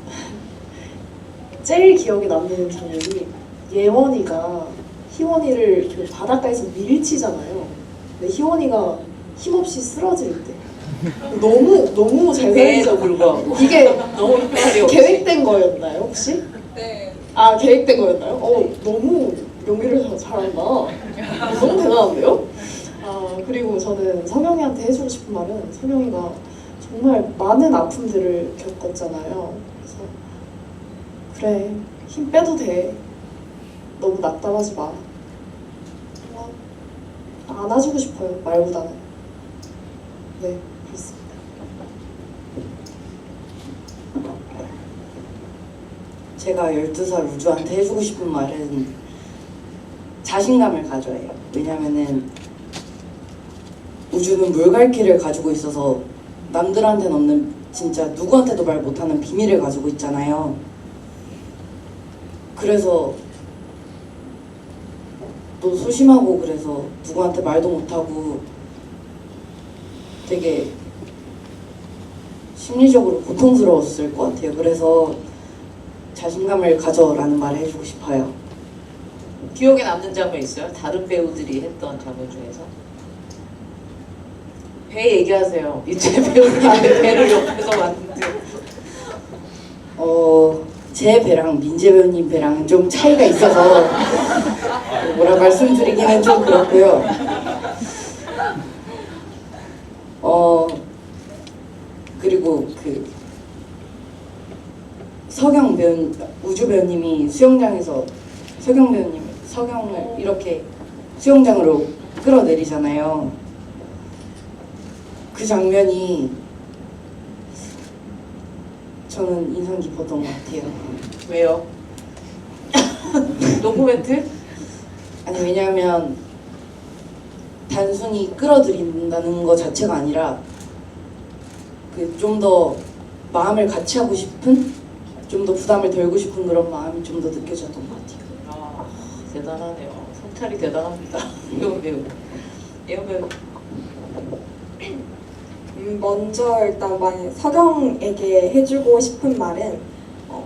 제일 기억에 남는 장면이 예원이가 희원이를 그 바닷가에서 밀치잖아요. 근데 희원이가 힘없이 쓰러질 때 너무 잘 배에도 살리죠. 불구하고 이게 너무 흡혈이 없이. 계획된 거였나요 혹시? 네. 계획된 거였나요? 너무 연기를 잘한다. 너무 대단한데요? 그리고 저는 성영이한테 해주고 싶은 말은 성영이가 정말 많은 아픔들을 겪었잖아요. 그래서 그래, 힘 빼도 돼. 너무 낙담하지 마. 그냥 안아주고 싶어요, 말보다는. 네, 그렇습니다. 제가 12살 우주한테 해주고 싶은 말은 자신감을 가져야 해요. 왜냐면은 우주는 물갈퀴를 가지고 있어서 남들한테는 없는 진짜 누구한테도 말 못하는 비밀을 가지고 있잖아요. 그래서 또 소심하고 그래서 누구한테 말도 못하고 되게 심리적으로 고통스러웠을 것 같아요. 그래서 자신감을 가져라는 말을 해주고 싶어요. 기억에 남는 장면 있어요? 다른 배우들이 했던 장면 중에서? 배 얘기하세요. 민재 배우님의 배를 옆에서 봤는데. 제 배랑 민재 배우님 배랑 좀 차이가 있어서 뭐라 말씀드리기는 좀 그렇고요. 그리고 그 우주 배우님이 수영장에서 석영을 이렇게 수영장으로 끌어내리잖아요. 그 장면이 저는 인상 깊었던 것 같아요. 왜요? 노코멘트? 아니 왜냐하면 단순히 끌어들인다는 것 자체가 아니라 그 좀 더 마음을 같이 하고 싶은, 좀 더 부담을 덜고 싶은 그런 마음이 좀 더 느껴졌던 것 같아요. 아, 대단하네요. 성찰이 대단합니다. 이거 배우. 이거 배우. 먼저 일단 석영에게 해주고 싶은 말은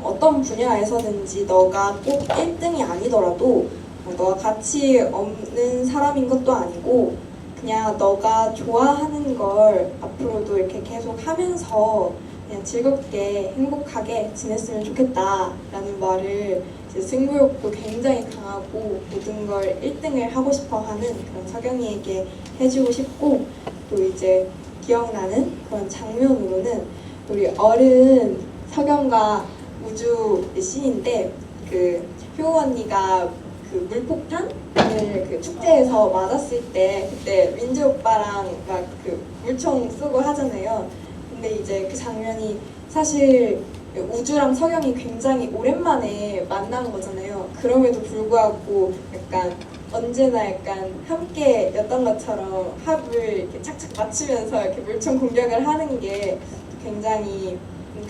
어떤 분야에서든지 너가 꼭 1등이 아니더라도 너가 가치 없는 사람인 것도 아니고 그냥 너가 좋아하는 걸 앞으로도 이렇게 계속 하면서 그냥 즐겁게 행복하게 지냈으면 좋겠다라는 말을 이제 승부욕도 굉장히 강하고 모든 걸 1등을 하고 싶어 하는 그런 석영이에게 해주고 싶고, 또 이제 기억나는 그런 장면으로는 우리 어른 석영과 우주의 씬인데 그 효우 언니가 그 물폭탄을 그 축제에서 맞았을 때 그때 민지 오빠랑 막 그 물총 쏘고 하잖아요. 근데 이제 그 장면이 사실 우주랑 석영이 굉장히 오랜만에 만난 거잖아요. 그럼에도 불구하고 약간 언제나 약간 함께였던 것처럼 합을 이렇게 착착 맞추면서 이렇게 물총 공격을 하는 게 굉장히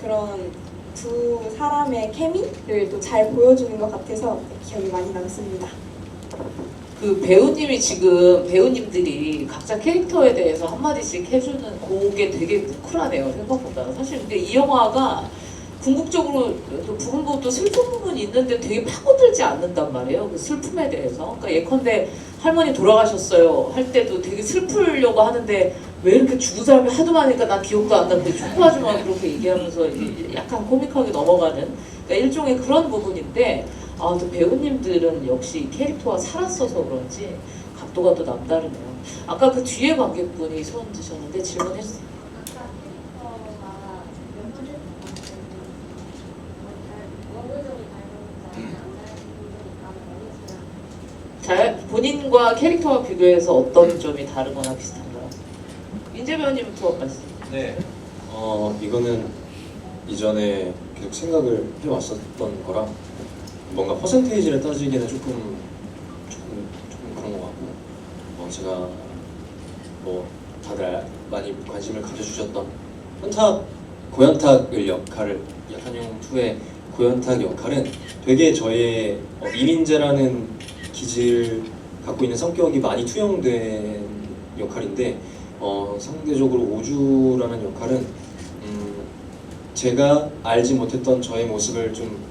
그런 두 사람의 케미를 또 잘 보여주는 것 같아서 기억이 많이 남습니다. 그 배우님이 지금 배우님들이 각자 캐릭터에 대해서 한마디씩 해주는 그게 되게 뭉클하네요, 생각보다. 사실 근데 이 영화가 궁극적으로 또 부분도 슬픈 부분이 있는데 되게 파고들지 않는단 말이에요, 그 슬픔에 대해서. 그러니까 예컨대 할머니 돌아가셨어요 할 때도 되게 슬프려고 하는데 왜 이렇게 죽은 사람이 하도 많으니까 난 기억도 안 나고 축구하지만 그렇게 얘기하면서 약간 코믹하게 넘어가는, 그러니까 일종의 그런 부분인데, 아, 또 배우님들은 역시 캐릭터와 살았어서 그런지 각도가 또 남다르네요. 아까 그 뒤에 관객분이 손 드셨는데 질문했어요. 아까 캐릭터가 연출을 원고적이 잘 본인과 캐릭터와 비교해서 어떤 점이 다르거나 비슷한가요? 인재 배우님부터 말씀. 네. 이거는 이전에 계속 생각을 해왔었던 거라 뭔가 퍼센테이지를 따지기는 조금 그런 것 같고, 제가 뭐 다들 많이 관심을 가져주셨던 고현탁을 역할을 약한영 2의 고현탁 역할은 되게 저의 이민재라는 기질 갖고 있는 성격이 많이 투영된 역할인데, 상대적으로 우주라는 역할은 제가 알지 못했던 저의 모습을 좀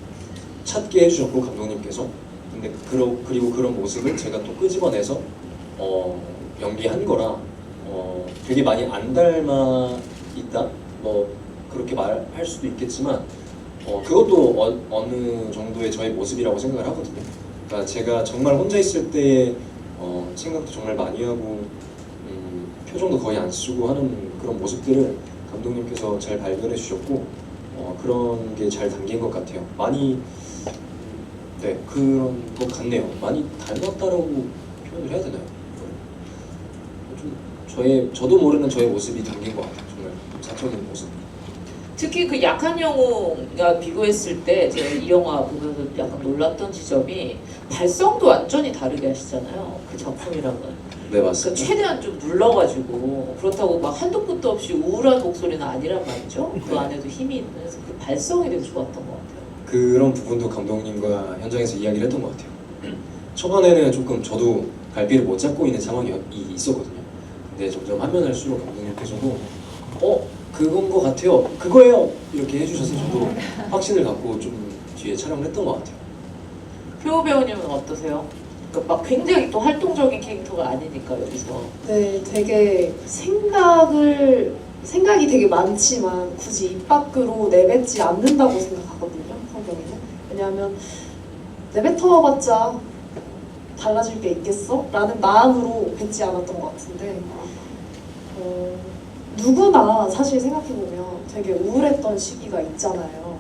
찾게 해주셨고 감독님께서, 근데 그리고 그런 모습을 제가 또 끄집어내서 연기한 거라 되게 많이 안 닮아 있다, 뭐 그렇게 말할 수도 있겠지만 그것도 어느 정도의 저의 모습이라고 생각을 하거든요. 그러니까 제가 정말 혼자 있을 때 생각도 정말 많이 하고 표정도 거의 안 쓰고 하는 그런 모습들을 감독님께서 잘 발견해 주셨고, 그런 게 잘 담긴 것 같아요. 많이 네, 그런 것 같네요. 많이 닮았다라고 표현을 해야 되나요? 좀 저도 모르는 저의 모습이 담긴 것 같아요. 정말 사적인 모습. 특히 그 약한 영웅과 비교했을 때 제가 이 영화 보면서 약간 놀랐던 지점이 발성도 완전히 다르게 하시잖아요, 그 작품이랑은. 네, 그러니까 맞습니다. 최대한 좀 눌러가지고, 그렇다고 막 한도 끝도 없이 우울한 목소리는 아니란 말이죠. 그 안에도 힘이 있는, 그래서 그 발성이 되게 좋았던 것 같아요. 그런 부분도 감독님과 현장에서 이야기를 했던 것 같아요. 초반에는 조금 저도 갈피를 못 잡고 있는 상황이 있었거든요. 근데 점점 하면 할수록 감독님께서도 그건 것 같아요, 그거예요, 이렇게 해주셔서 저도 확신을 갖고 좀 뒤에 촬영을 했던 것 같아요. 효우 배우님은 어떠세요? 그러니까 막 굉장히 또 활동적인 캐릭터가 아니니까 여기서. 네, 되게 생각이 되게 많지만 굳이 입 밖으로 내뱉지 않는다고 생각하거든요, 성경이는. 왜냐하면 내뱉어봤자 달라질 게 있겠어? 라는 마음으로 뱉지 않았던 것 같은데, 누구나 사실 생각해보면 되게 우울했던 시기가 있잖아요.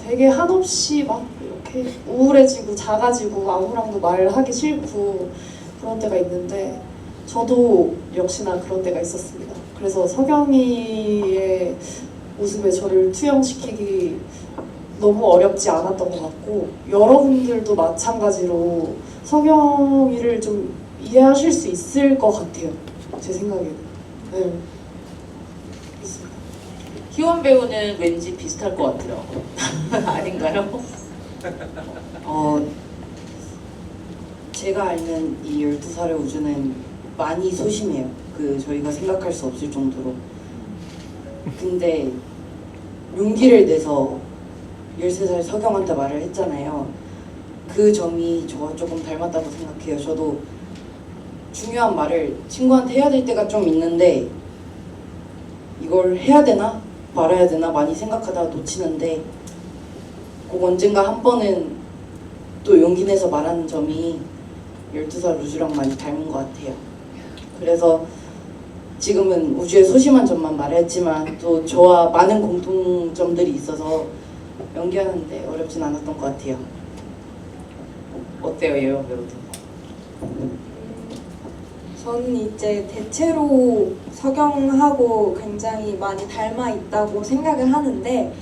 되게 한없이 막 이렇게 우울해지고 작아지고 아무랑도 말하기 싫고 그런 때가 있는데 저도 역시나 그런 때가 있었습니다. 그래서 석영이의 모습에 저를 투영시키기 너무 어렵지 않았던 것 같고 여러분들도 마찬가지로 석영이를 좀 이해하실 수 있을 것 같아요. 제 생각에는. 네. 그렇습니다. 희원 배우는 왠지 비슷할 것 같아요. 아닌가요? 제가 알는 이 12살의 우주는 많이 소심해요. 저희가 생각할 수 없을 정도로. 근데 용기를 내서 13살 석영한테 말을 했잖아요. 그 점이 저와 조금 닮았다고 생각해요. 저도 중요한 말을 친구한테 해야 될 때가 좀 있는데 이걸 해야 되나 말아야 되나 많이 생각하다가 놓치는데 꼭 언젠가 한 번은 또 용기 내서 말하는 점이 12살 우주랑 많이 닮은 것 같아요. 그래서 지금은 우주의 소심한 점만 말했지만 또 저와 많은 공통점들이 있어서 연기하는데 어렵진 않았던 것 같아요. 어때요, 예원 배우도? 저는 이제 대체로 석영하고 굉장히 많이 닮아 있다고 생각을 하는데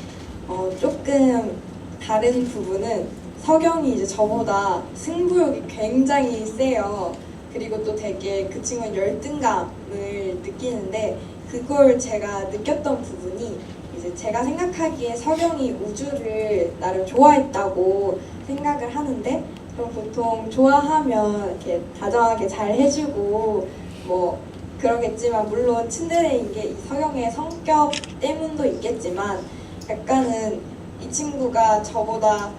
조금 다른 부분은 석영이 이제 저보다 승부욕이 굉장히 세요. 그리고 또 되게 그 친구는 열등감을 느끼는데 그걸 제가 느꼈던 부분이 이제 제가 생각하기에 석영이 우주를 나름 좋아했다고 생각을 하는데 그럼 보통 좋아하면 이렇게 다정하게 잘 해주고 뭐 그러겠지만 물론 츤데레인 게 이 석영의 성격 때문도 있겠지만 약간은 이 친구가 저보다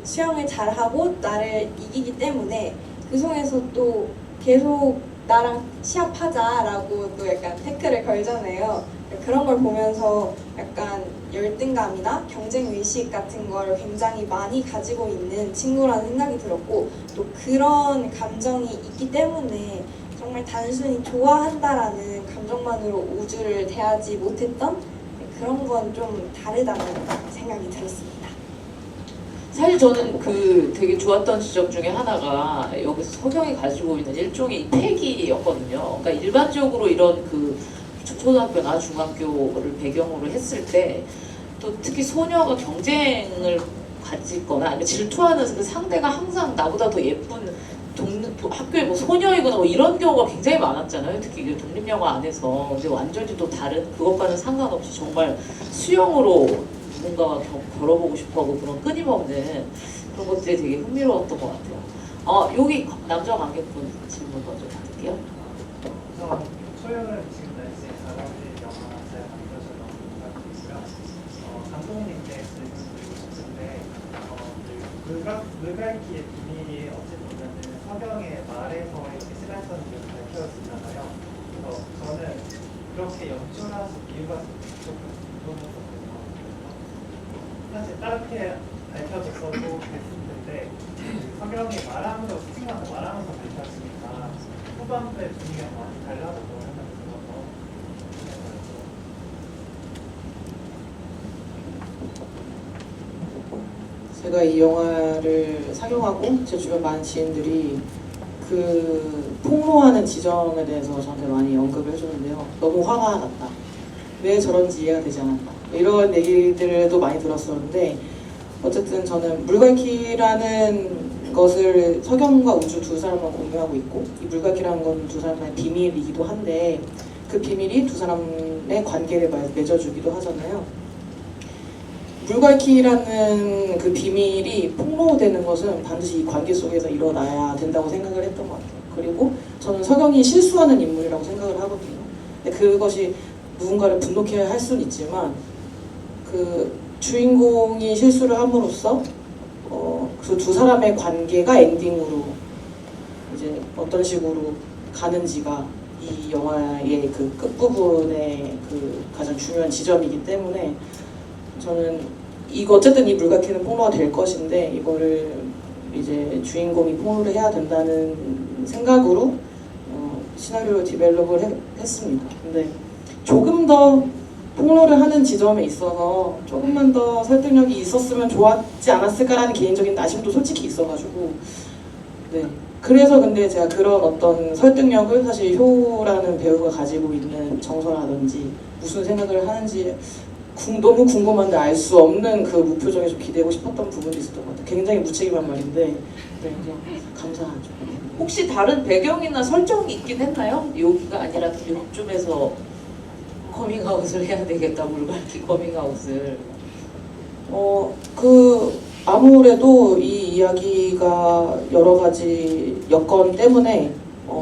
수영을 잘하고 나를 이기기 때문에 그 속에서 또 계속 나랑 시합하자라고 또 약간 태클을 걸잖아요. 그런 걸 보면서 약간 열등감이나 경쟁 의식 같은 걸 굉장히 많이 가지고 있는 친구라는 생각이 들었고 또 그런 감정이 있기 때문에 정말 단순히 좋아한다라는 감정만으로 우주를 대하지 못했던 그런 건 좀 다르다는 생각이 들었습니다. 사실 저는 그 되게 좋았던 지점 중에 하나가 여기서 석영이 가지고 있는 일종의 패기였거든요. 그러니까 일반적으로 이런 그 초등학교나 중학교를 배경으로 했을 때 또 특히 소녀가 경쟁을 가지거나 아니면 질투하는 그 상대가 항상 나보다 더 예쁜 학교에 뭐 소녀이거나 뭐 이런 경우가 굉장히 많았잖아요. 특히 이게 독립영화 안에서. 근데 완전히 또 다른 그것과는 상관없이 정말 수영으로 뭔가 걸어보고 싶어하고 그런 끊임없는 그런 것들이 되게 흥미로웠던 것 같아요. 여기 남자 관객분 질문 먼저 받을게요. 우선 소영은 지금 날씨에 잘 어울리는 영화 잘 만들어서 너무 감사드리고요. 감독님께 질문 드리고 싶은데 물갈퀴의 비밀이 어찌 보면은 석영의 말에서 이렇게 시발점이 밝혀지잖아요. 그래서 저는 그렇게 연출하신 이유가 조금 궁금했었거든요. 사실 다르게 밝혀졌어도 됐을 텐데 석영이 말하면서 스팅하고 말하면서 밝혀지니까 후반부의 분위기가 많이 달라졌다고 생각이 들어서 제가 이 영화를 상영하고 제 주변 많은 지인들이 그 폭로하는 지점에 대해서 저한테 많이 언급을 해주는데요. 너무 화가 났다. 왜 저런지 이해가 되지 않았다. 이런 얘기들도 많이 들었었는데 어쨌든 저는 물갈퀴라는 것을 석영과 우주 두 사람만 공유하고 있고 이 물갈퀴라는 건 두 사람의 비밀이기도 한데 그 비밀이 두 사람의 관계를 맺어주기도 하잖아요. 물갈퀴라는 그 비밀이 폭로되는 것은 반드시 이 관계 속에서 일어나야 된다고 생각을 했던 것 같아요. 그리고 저는 석영이 실수하는 인물이라고 생각을 하거든요. 근데 그것이 누군가를 분노케 할 수는 있지만 그 주인공이 실수를 함으로써 그 두 사람의 관계가 엔딩으로 이제 어떤 식으로 가는지가 이 영화의 그 끝부분의 그 가장 중요한 지점이기 때문에 저는 이거 어쨌든 이 물갈퀴는 폭로가 될 것인데 이거를 이제 주인공이 폭로를 해야 된다는 생각으로 시나리오 디벨롭을 했습니다. 근데 조금 더 폭로를 하는 지점에 있어서 조금만 더 설득력이 있었으면 좋았지 않았을까라는 개인적인 아쉬움도 솔직히 있어가지고 네. 그래서 근데 제가 그런 어떤 설득력을 사실 효라는 배우가 가지고 있는 정서라든지 무슨 생각을 하는지 너무 궁금한데 알 수 없는 그 무표정에 좀 기대고 싶었던 부분도 있었던 것 같아요. 굉장히 무책임한 말인데 네, 그래서 감사하죠. 혹시 다른 배경이나 설정이 있긴 했나요? 여기가 아니라 이쪽에서 커밍아웃을 해야 되겠다, 물갈퀴 커밍아웃을. 아무래도 이 이야기가 여러 가지 여건 때문에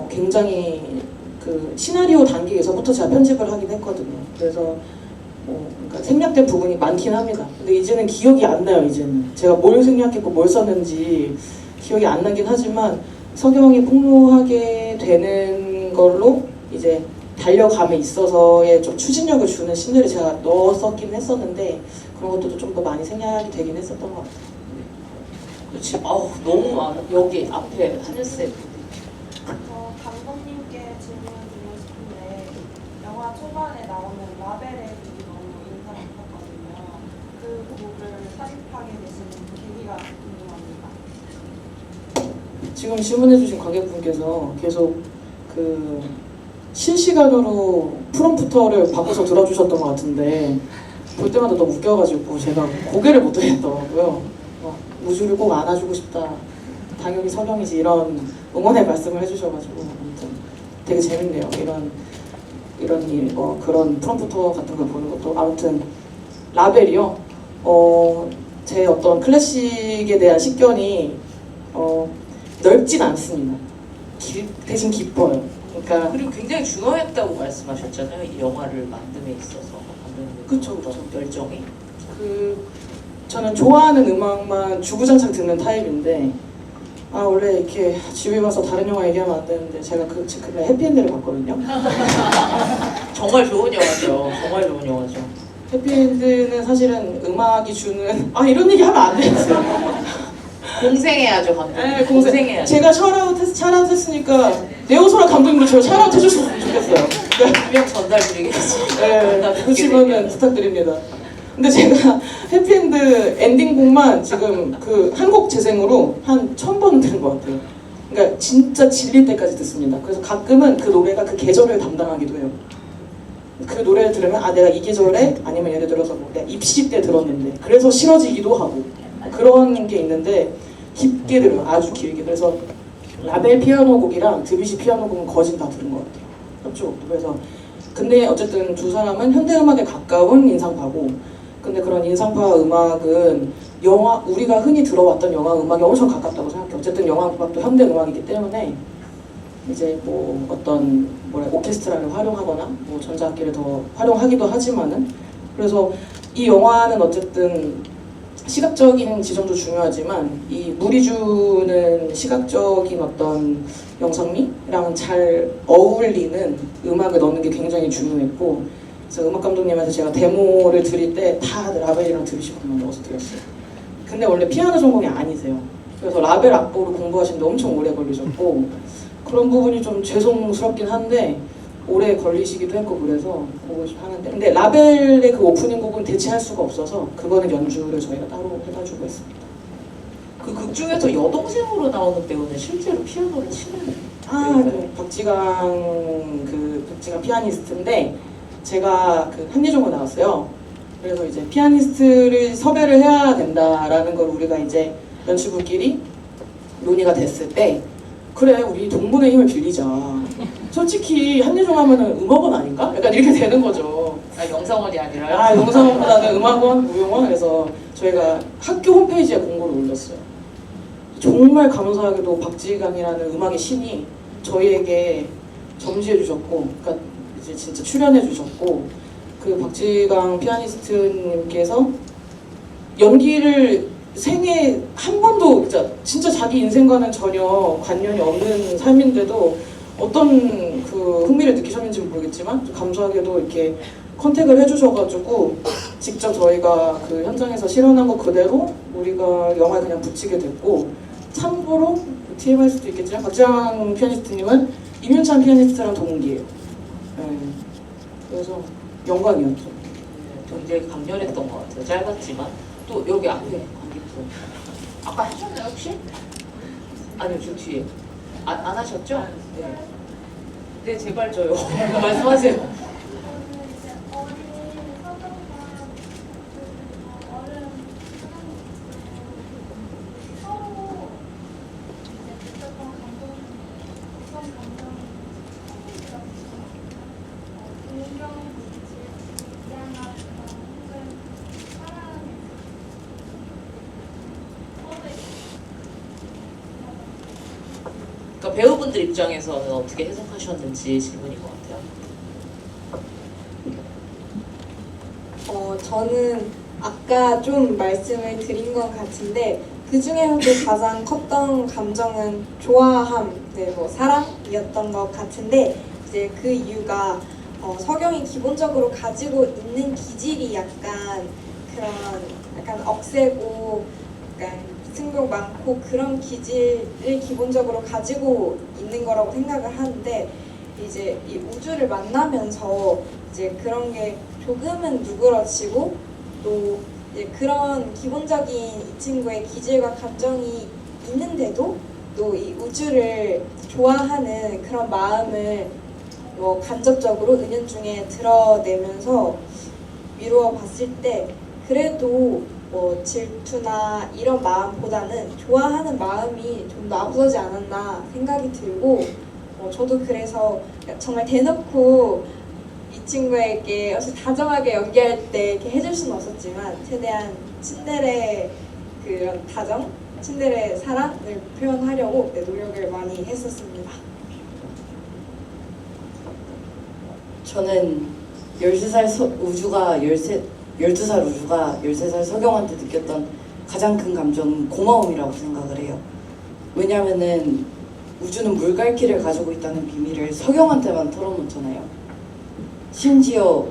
굉장히 그 시나리오 단계에서부터 제가 편집을 하긴 했거든요. 그래서 그러니까 생략된 부분이 많긴 합니다. 근데 이제는 기억이 안 나요. 이제는 제가 뭘 생략했고 뭘 썼는지 기억이 안 나긴 하지만 석영이 폭로하게 되는 걸로 이제 달려감에 있어서의 좀 추진력을 주는 씬들을 제가 넣었었긴 했었는데 그런 것들도 좀 더 많이 생략이 되긴 했었던 것 같아요. 그렇지. 아우 너무 많아. 여기 앞에 하늘색. 감독님께 질문을 드리고 싶은데 영화 초반에 나오는 라벨의 곡이 너무 인상 깊었거든요. 그 곡을 삽입하게 되신 계기가 궁금합니다. 지금 질문해주신 관객분께서 계속 그 실시간으로 프롬프터를 바꿔서 들어주셨던 것 같은데 볼 때마다 너무 웃겨가지고 제가 고개를 못 들겠더라고요. 우주를 꼭 안아주고 싶다. 당연히 석영이지 이런 응원의 말씀을 해주셔가지고 아무튼 되게 재밌네요. 이런 일, 그런 프롬프터 같은 걸 보는 것도 아무튼 라벨이요. 제 어떤 클래식에 대한 식견이 넓진 않습니다. 대신 깊어요. 그러니까 그리고 굉장히 중요했다고 말씀하셨잖아요. 이 영화를 만듦에 있어서. 그쵸. 열정이. 저는 좋아하는 음악만 주구장창 듣는 타입인데 원래 이렇게 집에 와서 다른 영화 얘기하면 안 되는데 제가 그날 해피엔드를 봤거든요. 정말 좋은 영화죠. 정말 좋은 영화죠. 해피엔드는 사실은 음악이 주는 이런 얘기 하면 안 되겠어요. 공생해야죠, 감독. 네, 공생해야죠. 제가 샤라웃 했으니까 네오소라 감독님도 저를 샤라웃 해주셨으면 좋겠어요. 분명 전달 드리겠습니다. 네, 보시면은 부탁드립니다. 근데 제가 해피엔드 엔딩곡만 지금 그 한국 재생으로 한 1000번 들은 것 같아요. 그러니까 진짜 질릴 때까지 듣습니다. 그래서 가끔은 그 노래가 그 계절을 담당하기도 해요. 그 노래를 들으면 내가 이 계절에 아니면 예를 들어서 내가 입시 때 들었는데 그래서 싫어지기도 하고 그런 게 있는데 깊게 들어요. 아주 길게. 그래서 라벨 피아노 곡이랑 드뷔시 피아노 곡은 거진 다 들은 것 같아요. 협주곡도. 그래서 근데 어쨌든 두 사람은 현대음악에 가까운 인상파고 근데 그런 인상파 음악은 우리가 흔히 들어왔던 영화 음악에 엄청 가깝다고 생각해요. 어쨌든 영화 음악도 현대 음악이기 때문에 이제 뭐 어떤 오케스트라를 활용하거나 뭐 전자악기를 더 활용하기도 하지만은 그래서 이 영화는 어쨌든 시각적인 지점도 중요하지만 이 물이 주는 시각적인 어떤 영상미랑 잘 어울리는 음악을 넣는 게 굉장히 중요했고 그래서 음악 감독님한테 제가 데모를 드릴 때 다 라벨이랑 드뷔시만 넣어서 드렸어요. 근데 원래 피아노 전공이 아니세요. 그래서 라벨 악보를 공부하시는데 엄청 오래 걸리셨고 그런 부분이 좀 죄송스럽긴 한데 오래 걸리시기도 했고 그래서 보고 하는데 근데 라벨의 그 오프닝 곡은 대체할 수가 없어서 그거는 연주를 저희가 따로 해가지고 했습니다. 그 극 중에서 여동생으로 나오는 배우는 실제로 피아노를 치는 네. 박지강 피아니스트인데 제가 그 한예종을 나왔어요. 그래서 이제 피아니스트를 섭외를 해야 된다라는 걸 우리가 이제 연출부끼리 논의가 됐을 때 그래 우리 동문의 힘을 빌리자. 솔직히 한예종 하면은 음악원 아닌가? 약간 이렇게 되는 거죠. 영상원이 아니라요? 영상원보다는 음악원, 무용원. 그래서 저희가 학교 홈페이지에 공고를 올렸어요. 정말 감사하게도 박지강이라는 음악의 신이 저희에게 점지해 주셨고, 그러니까 이제 진짜 출연해 주셨고, 그 박지강 피아니스트님께서 연기를 생애 한 번도 진짜 자기 인생과는 전혀 관련이 없는 삶인데도 어떤 그 흥미를 느끼셨는지는 모르겠지만 감사하게도 이렇게 컨택을 해주셔가지고 직접 저희가 그 현장에서 실현한 거 그대로 우리가 영화에 그냥 붙이게 됐고 참고로 TMI일 수도 있겠지만 박지강 피아니스트님은 임윤찬 피아니스트랑 동기예요. 네. 그래서 영광이었죠. 굉장히 강렬했던 것 같아요. 짧았지만 또 여기 앞에 관객분 아까 하셨나요 혹시? 아니요 저 뒤에 안 하셨죠? 네. 네 제발 저요. 말씀하세요. 그러니까 배우분들 입장에서는 어떻게 해석하셨는지 질문인 것 같아요. 저는 아까 좀 말씀을 드린 것 같은데 그 중에서도 가장 컸던 감정은 좋아함, 네, 뭐 사랑이었던 것 같은데 이제 그 이유가 서경이 기본적으로 가지고 있는 기질이 약간 그런 약간 억세고 약간 승복 많고 그런 기질을 기본적으로 가지고 있는 거라고 생각을 하는데 이제 이 우주를 만나면서 이제 그런 게 조금은 누그러지고 또 이제 그런 기본적인 이 친구의 기질과 감정이 있는데도 또 이 우주를 좋아하는 그런 마음을 간접적으로 은연중에 드러내면서 미루어 봤을 때 그래도 질투나 이런 마음보다는 좋아하는 마음이 좀 더 앞서지 않았나 생각이 들고 저도 그래서 정말 대놓고 이 친구에게 다정하게 연기할 때 이렇게 해줄 수는 없었지만 최대한 친데레 그런 다정, 친데레 사랑을 표현하려고 노력을 많이 했었습니다. 저는 12살 우주가 12살 우주가 13살 서경한테 느꼈던 가장 큰 감정은 고마움이라고 생각을 해요. 왜냐면은 우주는 물갈퀴를 가지고 있다는 비밀을 서경한테만 털어놓잖아요. 심지어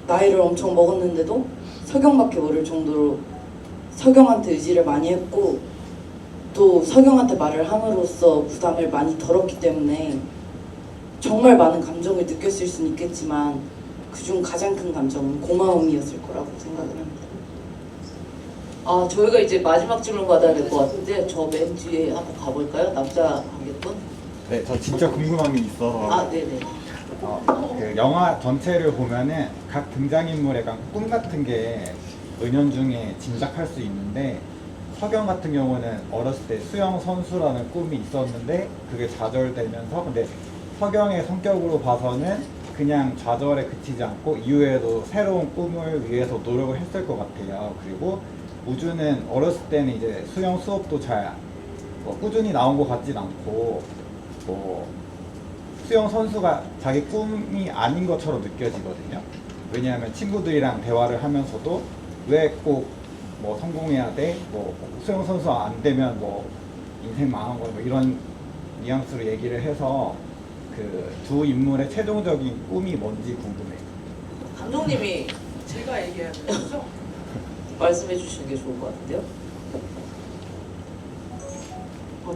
나이를 엄청 먹었는데도 서경밖에 모를 정도로 서경한테 의지를 많이 했고 또 서경한테 말을 함으로써 부담을 많이 덜었기 때문에 정말 많은 감정을 느꼈을 수는 있겠지만 그중 가장 큰 감정은 고마움이었을 거라고 생각을 합니다. 저희가 이제 마지막 질문 받아야 될 것 같은데 저 맨 뒤에 한번 가볼까요? 남자 관객분? 네, 저 진짜 궁금한 게 있어서 네네. 그 영화 전체를 보면은 각 등장인물의 약간 꿈 같은 게 은연중에 짐작할 수 있는데 서경 같은 경우는 어렸을 때 수영 선수라는 꿈이 있었는데 그게 좌절되면서 근데 서경의 성격으로 봐서는 그냥 좌절에 그치지 않고 이후에도 새로운 꿈을 위해서 노력을 했을 것 같아요. 그리고 우주는 어렸을 때는 이제 수영 수업도 잘 꾸준히 나온 것 같진 않고 수영 선수가 자기 꿈이 아닌 것처럼 느껴지거든요. 왜냐하면 친구들이랑 대화를 하면서도 왜 꼭 성공해야 돼? 수영 선수 안 되면 인생 망한 거야. 이런 뉘앙스로 얘기를 해서 그 두 인물의 최종적인 꿈이 뭔지 궁금해요. 감독님이 제가 얘기해야 되죠? 말씀해 주시는 게 좋을 것 같은데요.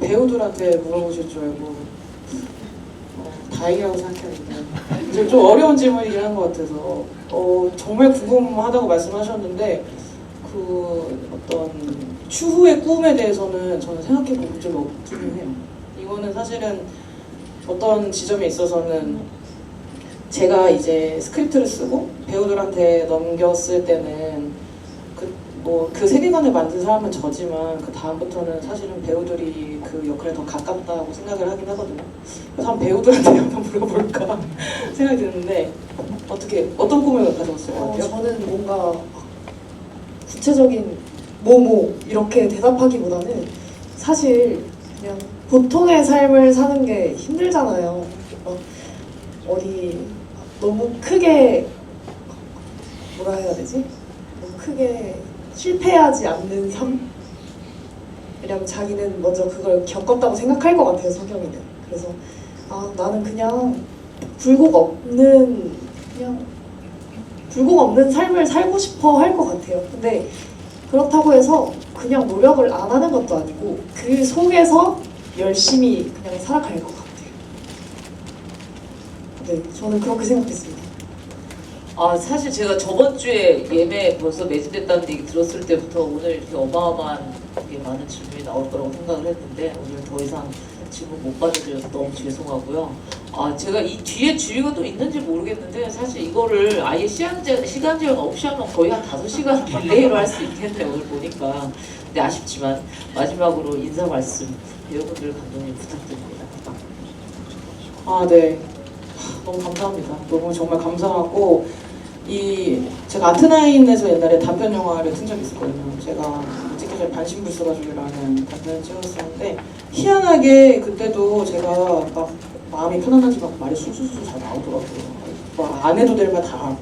배우들한테 물어보실 줄 알고 다행이라고 생각했는데 좀 어려운 질문이긴 한 것 같아서 정말 궁금하다고 말씀하셨는데 그 어떤 추후의 꿈에 대해서는 저는 생각해 본 적이 없기는 해요. 이거는 사실은 어떤 지점에 있어서는 제가 이제 스크립트를 쓰고 배우들한테 넘겼을 때는 그 세계관을 만든 사람은 저지만 그 다음부터는 사실은 배우들이 그 역할에 더 가깝다고 생각을 하긴 하거든요. 그래서 한번 배우들한테 한번 물어볼까 생각이 드는데 어떤 꿈을 가져왔을 것 같아요? 저는 뭔가 구체적인 뭐뭐 이렇게 대답하기보다는 사실 그냥 보통의 삶을 사는 게 힘들잖아요. 어디 너무 크게 뭐라 해야 되지? 너무 크게 실패하지 않는 삶? 왜냐면 자기는 먼저 그걸 겪었다고 생각할 것 같아요, 서경이는. 그래서 나는 그냥 굴곡 없는 삶을 살고 싶어 할 것 같아요. 근데 그렇다고 해서 그냥 노력을 안 하는 것도 아니고 그 속에서 열심히 그냥 살아갈 것 같아요. 네, 저는 그렇게 생각했습니다. 아 사실 제가 저번 주에 예매 벌써 매진됐다는 얘기 들었을 때부터 오늘 이렇게 어마어마한 게 많은 질문이 나올 거라고 생각을 했는데 오늘 더 이상 질문 못 받아드려서 너무 죄송하고요. 아 제가 이 뒤에 주의가 또 있는지 모르겠는데 사실 이거를 아예 시간 제한 없이 하면 거의 한 5시간 릴레이로 할 수 있겠네요 오늘 보니까. 근데 아쉽지만 마지막으로 인사 말씀 배우분들 감독님 부탁드립니다. 아, 네. 너무 감사합니다. 너무 정말 감사하고 제가 아트나인에서 옛날에 단편 영화를 튼 적이 있었거든요. 제가 찍혀서 반신불수가족이라는 단편을 찍었었는데 희한하게 그때도 제가 막 마음이 편안하지 막 말이 술술술 잘 나오더라고요. 막 안 해도 될 말 다 하고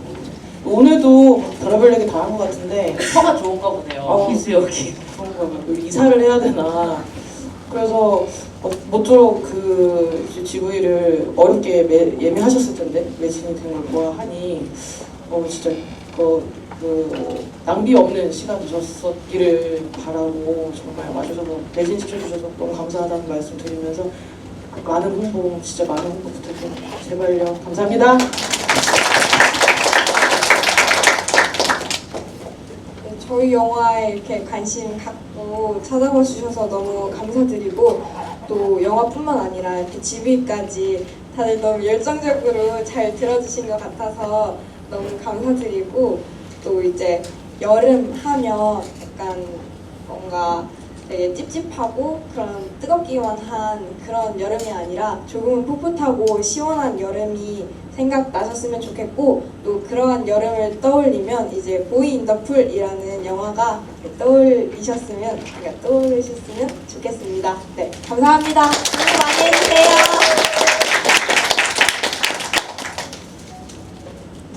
오늘도 별의별 얘기 다 한 것 같은데 혀가 좋은가 보네요. 기수역이. 그런가 봐요. 이사를 해야 되나. 그래서 모쪼록 그 GV를 어렵게 예매하셨을 텐데 매진이 된 걸 보아하니 진짜 낭비 없는 시간 되셨기를 바라고 정말 와주셔서 매진 시켜주셔서 너무 감사하다는 말씀 드리면서 많은 홍보 진짜 많은 홍보 부탁드립니다. 제발요. 감사합니다. 저희 영화에 이렇게 관심 갖고 찾아봐 주셔서 너무 감사드리고 또 영화뿐만 아니라 이렇게 GV까지 다들 너무 열정적으로 잘 들어주신 것 같아서 너무 감사드리고 또 이제 여름 하면 약간 뭔가 되게 찝찝하고 그런 뜨겁기만 한 그런 여름이 아니라 조금은 풋풋하고 시원한 여름이 생각나셨으면 좋겠고 또 그러한 여름을 떠올리면 이제 보이 인 더 풀이라는 영화가 떠오르셨으면 좋겠습니다. 네, 감사합니다. 공부 많이 해주세요.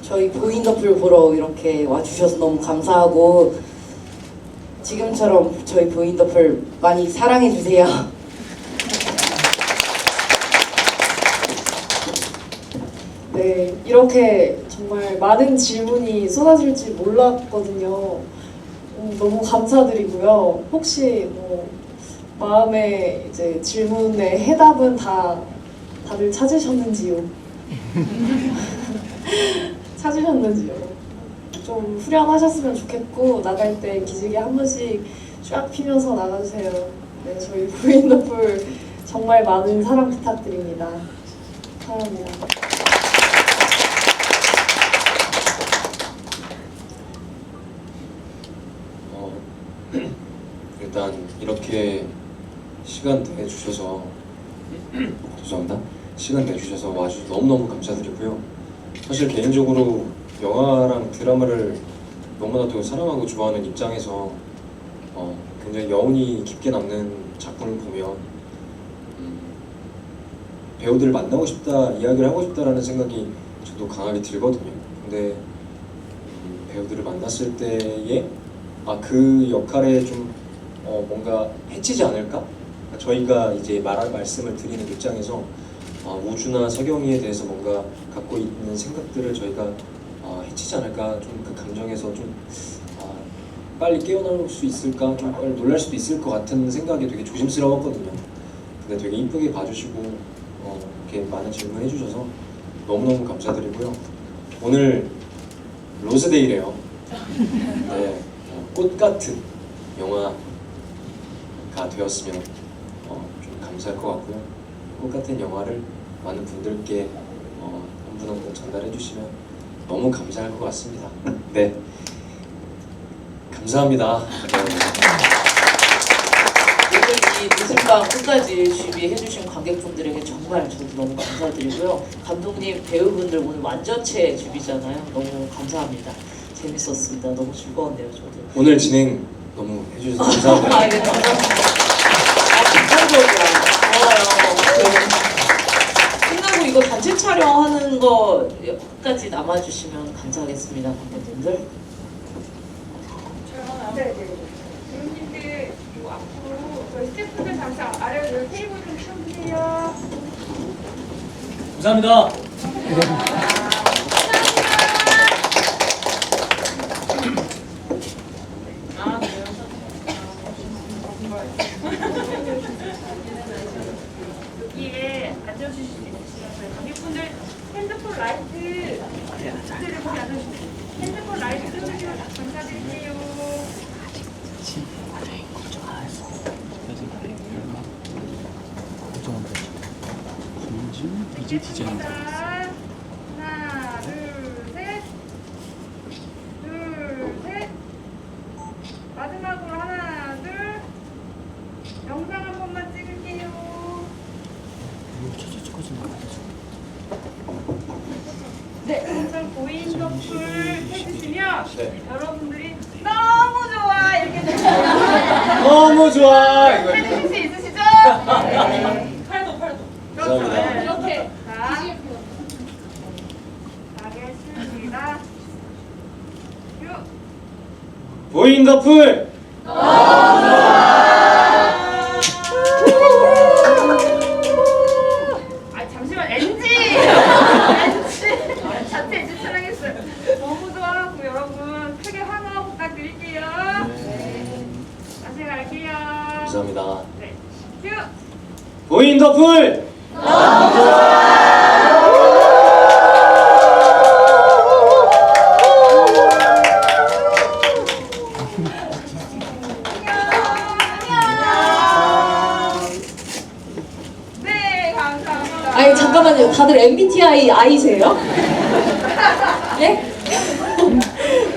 저희 보인더풀 보러 이렇게 와주셔서 너무 감사하고 지금처럼 저희 보인더풀 많이 사랑해주세요. 네, 이렇게 정말 많은 질문이 쏟아질 줄 몰랐거든요. 너무 감사드리고요. 혹시 마음에 이제 질문의 해답은 다들 찾으셨는지요? 찾으셨는지요? 좀 후련하셨으면 좋겠고 나갈 때 기지개 한 번씩 쫙 피면서 나가주세요. 네, 저희 보인더풀 정말 많은 사랑 부탁드립니다. 사랑합니다. 일단 이렇게 시간 내주셔서 죄송합니다. 시간 내주셔서 와주셔서 너무너무 감사드리고요. 사실 개인적으로 영화랑 드라마를 너무나도 사랑하고 좋아하는 입장에서 굉장히 여운이 깊게 남는 작품을 보면 배우들을 만나고 싶다, 이야기를 하고 싶다라는 생각이 저도 강하게 들거든요. 근데 배우들을 만났을 때에 그 역할에 좀 뭔가 해치지 않을까? 저희가 이제 말씀을 드리는 입장에서 우주나 서경이에 대해서 뭔가 갖고 있는 생각들을 저희가 해치지 않을까? 좀 그 감정에서 좀 빨리 깨어날 수 있을까? 좀 빨리 놀랄 수도 있을 것 같은 생각이 되게 조심스러웠거든요. 근데 되게 이쁘게 봐주시고 이렇게 많은 질문 해주셔서 너무너무 감사드리고요. 오늘 로즈데이래요. 네, 꽃 같은 영화가 되었으면 좀 감사할 것 같고요. 꽃 같은 영화를 많은 분들께 한 분 한 분 전달해 주시면 너무 감사할 것 같습니다. 네, 감사합니다. 오늘 이 늦은 밤 끝까지 준비해주신 관객분들에게 정말 저도 너무 감사드리고요. 감독님, 배우분들 오늘 완전체 준비잖아요. 너무 감사합니다. 재밌었습니다. 너무 즐거웠네요, 저도. 오늘 진행 너무 해주셔서 감사합니다. 네, 감사합니다. 감사드려요. 고마워요. 끝나고 이거 단체 촬영하는 거까지 남아주시면 감사하겠습니다, 관객분들. 네. 배우님들 그리고 앞으로 저희 스태프분들 잠깐 아래로 테이블 좀 치워주세요. 감사합니다. 여기에 앉아주실 수 있으시면 저희 관객분들 핸드폰 라이트 들을 보게 앉아주시면 감사드릴게요. 알겠습니다. 하나, 둘, 셋. 둘, 셋. 마지막으로 하나, 둘. 영상 한 번만 찍을게요. 네, 엄청 고인 덕풀 해주시면 여러분들이 너무 좋아 이렇게 너무 좋아. 이거. 해주실 수 있으시죠? 팔도 그렇죠. 감사합니다. 네. 이렇게 자, 가겠습니다. 큐. 보인 더 풀. 아 잠시만 NG 자체 추천하겠어요. 너무 좋아하고 여러분 크게 환호 부탁드릴게요. 다시 갈게요. 감사합니다. 네, 큐. 보인 더 풀. 네, 감사합니다. 아니 잠깐만요. 다들 MBTI I세요? 예?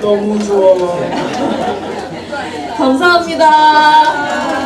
너무 좋아. 감사합니다.